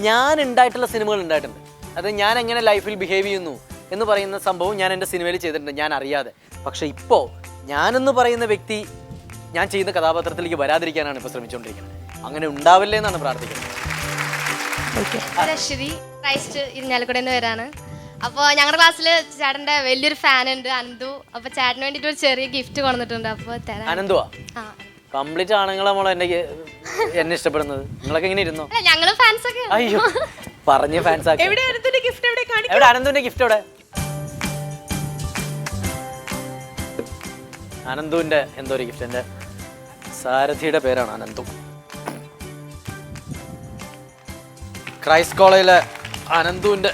ഞാൻ ഉണ്ടായിട്ടുള്ള സിനിമകൾ ഉണ്ടായിട്ടുണ്ട്. അത് ഞാൻ എങ്ങനെ ലൈഫിൽ ബിഹേവ് ചെയ്യുന്നു, എന്ന് പറയുന്ന സംഭവം ഞാൻ എൻ്റെ സിനിമയിൽ ചെയ്തിട്ടുണ്ട്, ഞാൻ അറിയാതെ. പക്ഷെ ഇപ്പോൾ ഞാനെന്ന് പറയുന്ന വ്യക്തി ഞാൻ ചെയ്യുന്ന കഥാപാത്രത്തിലേക്ക് വരാതിരിക്കാനാണ് ഇപ്പോൾ ശ്രമിച്ചുകൊണ്ടിരിക്കുന്നത്. അങ്ങനെ ഉണ്ടാവില്ലേ എന്നാണ് പ്രാർത്ഥിക്കുന്നത്. അശ്വതി ക്രൈസ്റ്റ് ഇരിഞ്ഞാലക്കുടയിൽ നിന്ന് വരാണ്. അപ്പോൾ ഞങ്ങളുടെ ക്ലാസ്സിൽ ചേട്ടൻ്റെ വലിയൊരു ഫാൻ ഉണ്ട്, അനന്തു. അപ്പോൾ ചേട്ടന് വേണ്ടിയിട്ട് ഒരു ചെറിയ ഗിഫ്റ്റ് കൊണ്ടുവന്നിട്ടുണ്ട്. അപ്പോൾ തരാം. അനന്തുവാ? കംപ്ലീറ്റ് ആണുങ്ങളെ മോളെ എന്നെ ഇഷ്ടപ്പെടുന്നത്. നിങ്ങളൊക്കെ ഇങ്ങനെ ഇരുന്നോ? ഞങ്ങളും ഫാൻസ് ഒക്കെ. അയ്യോ പറഞ്ഞ ഫാൻസ് ആക്കി. എവിടെ അനന്തുവിന്റെ ഗിഫ്റ്റ്? എവിടെ അനന്തുവിന്റെ എന്തോ ഒരു ഗിഫ്റ്റ്. എൻ്റെ സാരഥിയുടെ പേരാണ് അനന്തു. ക്രൈസ്റ്റ് കോളേജിലെ അനന്തുവിന്റെ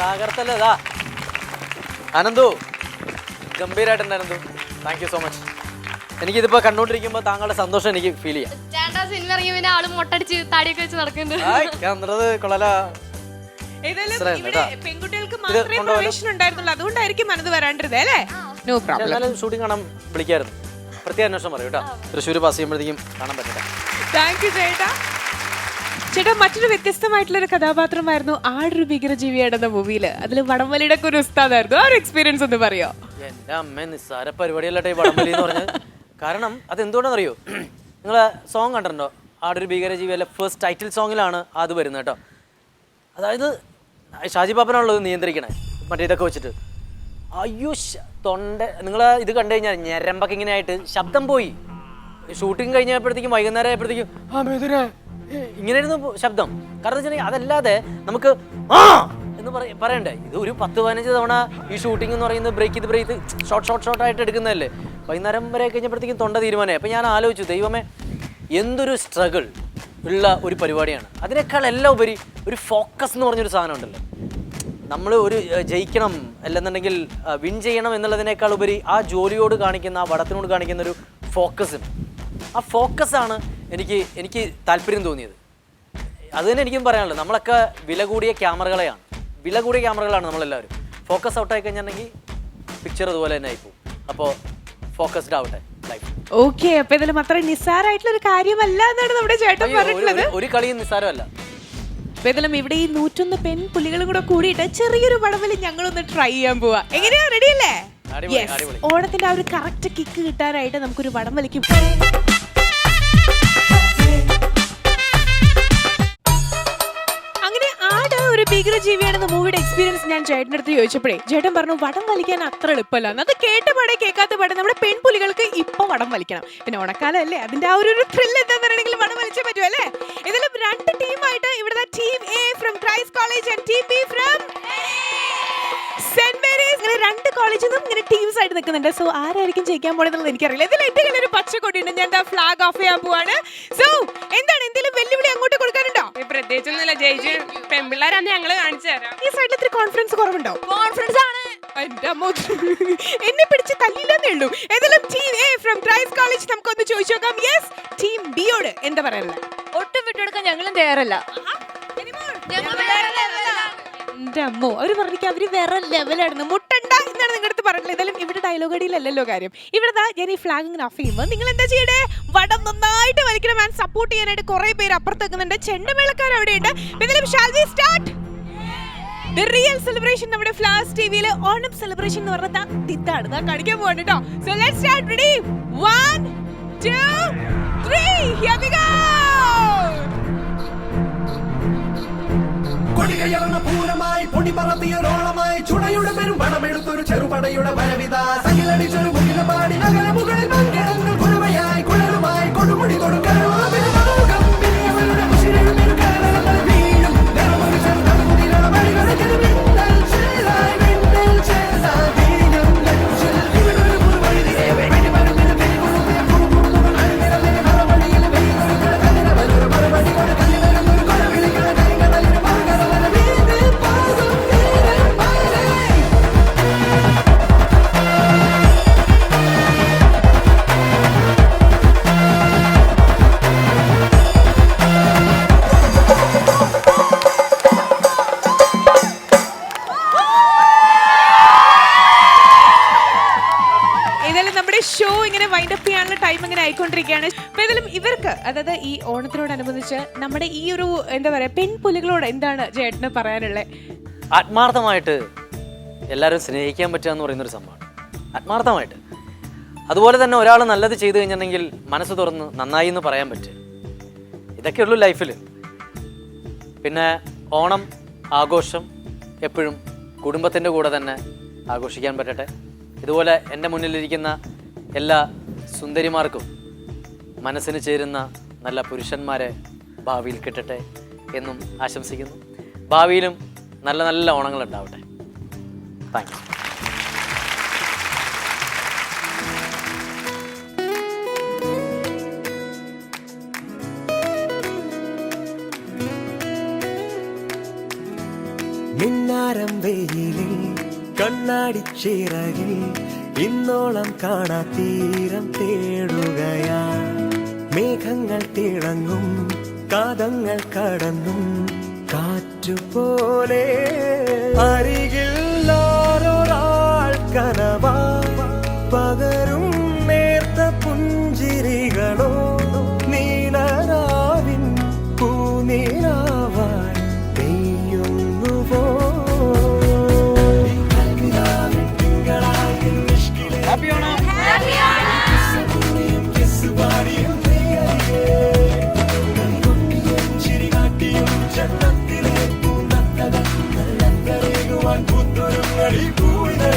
തകർത്തല്ലേതാ അനന്തു, ഗംഭീരായിട്ടുണ്ട് Ananthu. Thank you so much. എനിക്കിതിപ്പോ കണ്ടോണ്ടിരിക്കുമ്പോ താങ്കളുടെ സന്തോഷം എനിക്ക് ഫീൽ ചെയ്യാം. സിനിമ ഇറങ്ങി പിന്നെ ആള് മൊട്ടടിച്ച് താടിയൊക്കെ വെച്ച് നടക്കുന്നുണ്ട്. പെൺകുട്ടികൾക്ക് മാത്രമേ പ്രവേശനം ഉണ്ടായിരുന്നുള്ളൂ, അതുകൊണ്ടായിരിക്കും മനത് വരാണ്ടിരുന്നത് അല്ലേ? No problem. ഷൂട്ടിംഗ് കാണാൻ വിളിക്കായിരുന്നു. പ്രത്യേക അന്വേഷണം പറയൂ കേട്ടോ. തൃശ്ശൂർ പാസ് ചെയ്യുമ്പോഴത്തേക്കും കാണാൻ പറ്റട്ടെ. താങ്ക് യു ചേട്ടാ. ചേട്ടാ, മറ്റൊരു വ്യത്യസ്തമായിട്ടുള്ള ഒരു കഥാപാത്രമായിരുന്നു ആടൊരു ഭീകരജീവിയാണെന്ന മൂവിയില്. അതിൽ വടംവലിയുടെ ഒക്കെ ഒരു ഉസ്താദായിരുന്നു. ആ ഒരു എക്സ്പീരിയൻസ് ഒന്ന് പറയോ? എൻ്റെ അമ്മ നിസ്സാര പരിപാടിയല്ലേ വടംവലി എന്ന് പറഞ്ഞത്. കാരണം അതെന്തുകൊണ്ടാണെന്ന് അറിയോ? നിങ്ങൾ സോങ് കണ്ടിട്ടുണ്ടോ? ആടൊരു ഭീകരജീവിയല്ല ഫസ്റ്റ് ടൈറ്റിൽ സോങ്ങിലാണ് അത് വരുന്നത് കേട്ടോ. അതായത് ഷാജി പാപ്പനാണുള്ളത് നിയന്ത്രിക്കണേ മറ്റേ ഇതൊക്കെ വെച്ചിട്ട്. അയ്യോ തൊണ്ട നിങ്ങൾ ഇത് കണ്ടു കഴിഞ്ഞാൽ ഞരമ്പൊക്കെ ഇങ്ങനെ ആയിട്ട് ശബ്ദം പോയി. ഷൂട്ടിങ് കഴിഞ്ഞപ്പോഴത്തേക്കും വൈകുന്നേരം ആയപ്പോഴത്തേക്കും ഇങ്ങനെയായിരുന്നു ശബ്ദം. കാരണം വെച്ചിട്ടുണ്ടെങ്കിൽ അതല്ലാതെ നമുക്ക് എന്ന് പറയണ്ടേ. ഇത് ഒരു 10-15 തവണ ഈ ഷൂട്ടിംഗ് എന്ന് പറയുന്നത് ബ്രേക്ക് ഷോർട്ട് ആയിട്ട് എടുക്കുന്നതല്ലേ. വൈകുന്നേരം വരെ കഴിഞ്ഞപ്പോഴത്തേക്കും തൊണ്ട തീരുമാനമായി. അപ്പം ഞാൻ ആലോചിച്ചു, ദൈവമേ എന്തൊരു സ്ട്രഗിൾ ഉള്ള ഒരു പരിപാടിയാണ്. അതിനേക്കാൾ എല്ലാം ഉപരി ഒരു ഫോക്കസ് എന്ന് പറഞ്ഞൊരു സാധനം ഉണ്ടല്ലോ. നമ്മൾ ഒരു ജയിക്കണം അല്ലെന്നുണ്ടെങ്കിൽ വിൻ ചെയ്യണം എന്നുള്ളതിനേക്കാൾ ഉപരി ആ ജോലിയോട് കാണിക്കുന്ന, ആ വടത്തിനോട് കാണിക്കുന്ന ഒരു ഫോക്കസും, ആ ഫോക്കസാണ് എനിക്ക് താല്പര്യം തോന്നിയത്. അത് തന്നെ എനിക്കും പറയാനുള്ളത്. നമ്മളൊക്കെ വില കൂടിയ ക്യാമറകളാണ് നമ്മളെല്ലാവരും. ഫോക്കസ് ഔട്ടായി കഴിഞ്ഞിട്ടുണ്ടെങ്കിൽ പിക്ചർ അതുപോലെ തന്നെ ആയിപ്പോവും. അപ്പോൾ ഫോക്കസ്ഡ് ആവട്ടെ ലൈഫ്. ഓക്കെ, അപ്പൊ ഇതിലും അത്ര നിസ്സാരമായിട്ടുള്ള ഒരു കാര്യമല്ല എന്നാണ് നമ്മുടെ ചേട്ടൻ പറഞ്ഞിട്ടുള്ളത്. ഒരു കളിയും നിസ്സാരമല്ല. അപ്പൊ ഇതിലും ഇവിടെ ഈ 101 പെൺപുലികളും കൂടെ കൂടിയിട്ട് ചെറിയൊരു വടംവലി ഞങ്ങളൊന്ന് ട്രൈ ചെയ്യാൻ പോവാ. എങ്ങനെയാ, റെഡി അല്ലേ? ഓണത്തിന്റെ ആ ഒരു കറക്റ്റ് കിക്ക് കിട്ടാനായിട്ട് നമുക്കൊരു വടംവലിക്ക് ഒരു ഭീകരജീവിയാണെന്ന മൂവിയുടെ എക്സ്പീരിയൻസ് ഞാൻ ചേട്ടൻ്റെ അടുത്ത് ചോദിച്ചപ്പോഴേ ചേട്ടൻ പറഞ്ഞു വടം വലിക്കാൻ അത്ര എളുപ്പമല്ല. അത് കേട്ട പാടെ കേൾക്കാത്ത പാടെ നമ്മുടെ പെൺപുലികൾക്ക് ഇപ്പൊ വടം വലിക്കണം. പിന്നെ ഓണക്കാലം അല്ലേ, അതിന്റെ ആ ഒരു ത്രില്ല് എന്താന്ന് പറയണമെങ്കിൽ വടം വലിച്ചേ പറ്റൂ അല്ലേ? ഇതിലും 2 ടീമായിട്ട് ഇവിടെ team A from Christ college and team B from saint Mary's. ഇങ്ങനെ 2 കോളേജിൽ നിന്നും ഇങ്ങനെ ടീംസ് ആയിട്ട് നിൽക്കുന്നുണ്ട്. സോ ആരായിരിക്കും ജയിക്കാൻ പോണെന്നുള്ളത് എനിക്കറിയില്ല. ഇതിൽ എന്റെ കയ്യിൽ ഒരു പച്ചക്കൊടിയുണ്ട്, ഞാൻ ഫ്ലാഗ് ഓഫ് ചെയ്യാൻ പോവാണ്. സോ എന്താണ്, എന്തെങ്കിലും വെല്ലുവിളി അങ്ങോട്ട് കൊടുക്കാനുണ്ടോ? പ്രത്യേകിച്ചൊന്നുമില്ല, ജയിച്ച് പെൺപിള്ളേരാന്ന് ഞങ്ങള് കാണിച്ചു തരാം. ഈ സൈഡിൽ ഇത്തിരി കോൺഫിഡൻസ് കുറവുണ്ടോ? കോൺഫിഡൻസ് ആണ്. എന്നെ പിടിച്ച് തല്ലില്ലെന്നേ ഉള്ളൂ. ഏതായാലും team A from Christ college നമുക്കൊന്ന് ചോദിച്ചു നോക്കാം. യെസ്, ടീം ബിയോട് എന്താ പറയാനുള്ളത്? ഒട്ടും വിട്ടുകൊടുക്കാൻ ഞങ്ങളും തയ്യാറല്ല. എന്റെ അമ്മോ, അവര് പറഞ്ഞിട്ട് അവര് വേറെ ലെവലായിരുന്നു. മുട്ടണ്ട എന്നാണ് നിങ്ങളുടെ അടുത്ത് പറഞ്ഞിട്ടുള്ളത്. ഏതായാലും ഇവിടെ ഡയലോഗ് അടിയിലല്ലോ കാര്യം. ഇവിടെ ഞാൻ ഈ ഫ്ലാഗ് ഇങ്ങനെ ഓഫ് ചെയ്യുമ്പോൾ നിങ്ങൾ എന്താ ചെയ്യണ്ടേ? വടം നന്നായിട്ട് വലിക്കണം. ആൻഡ് സപ്പോർട്ട് ചെയ്യാനായിട്ട് കുറെ പേര് അപ്പുറത്ത് വെക്കുന്നുണ്ട്. ചെണ്ടമേളക്കാർ അവിടെയുണ്ട്. The real celebration നമ്മുടെ ഫ്ലാഷ് ടിവിയിലെ ഓണം സെലിബ്രേഷൻ എന്ന് പറഞ്ഞാൽ ഇതാണ് കാണിക്കാൻ പോവാണ് കേട്ടോ. So let's start. Ready? 1, 2, 3. Here we go. കൊടികയറുന്ന പൂരമായി പൊടി പറത്തിയൊരോളമായി ചുടയുടെ പെരുമ്പടമെടുത്തൊരു ചെറുപടയുടെ വരവിത സകിലടിച്ചൊരു മുകിലപാടി നഗര മുകളിൽ മങ്കിടങ്ങൾ കുഴവയായി കുഴലുമായി കൊടുമുടി കൊടുക്കാൻ ടൈം ഇങ്ങനെ ആയിക്കൊണ്ടിരിക്കുകയാണ്. അപ്പൊ ഏതായാലും ഇവർക്ക്, അതായത് ഈ ഓണത്തിനോടനുബന്ധിച്ച് നമ്മുടെ ഈ ഒരു എന്താ പറയാ പെൺപുലികളോട് എന്താണ് ചേട്ടന് പറയാനുള്ളത്? ആത്മാർത്ഥമായിട്ട് എല്ലാവരും സ്നേഹിക്കാൻ പറ്റുക എന്ന് പറയുന്നൊരു സംഭവമാണ്, ആത്മാർത്ഥമായിട്ട്. അതുപോലെ തന്നെ ഒരാൾ നല്ലത് ചെയ്തു കഴിഞ്ഞിട്ടുണ്ടെങ്കിൽ മനസ്സ് തുറന്ന് നന്നായി എന്ന് പറയാൻ പറ്റുക. ഇതൊക്കെയുള്ളൂ ലൈഫിൽ. പിന്നെ ഓണം ആഘോഷം എപ്പോഴും കുടുംബത്തിൻ്റെ കൂടെ തന്നെ ആഘോഷിക്കാൻ പറ്റട്ടെ. ഇതുപോലെ എൻ്റെ മുന്നിലിരിക്കുന്ന എല്ലാ സുന്ദരിമാർക്കും മനസ്സിന് ചേരുന്ന നല്ല പുരുഷന്മാരെ ഭാവിയിൽ കിട്ടട്ടെ എന്നും ആശംസിക്കുന്നു. ഭാവിയിലും നല്ല നല്ല ഓണങ്ങൾ ഉണ്ടാവട്ടെ. Thank you. മിന്നാരം വെയിലിൽ കണ്ണാടിച്ചിറകിൽ ഇന്നോളം കാണാത്തീരം തേടുകയാ. മേഘങ്ങൾ തിളങ്ങും കാതങ്ങൾ കടന്നും കാറ്റുപോലെ അരികിൽ ഓരോരാൾ കനവാ പകരും നേർത്ത പുഞ്ചിരികളോ നീലരാവിൻ പൂനീലാവാൻ പെയ്യുന്നുവോ. ജന്മത്തിലെ പൂന്തത്തകൾ നല്ലതരേകുവാൻ പൂത്തൊരുങ്ങടി പൂവിതേ.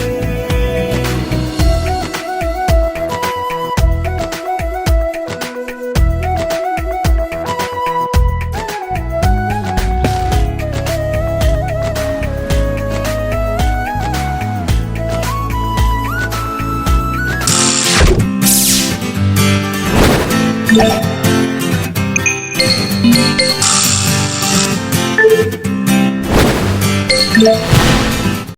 Yeah.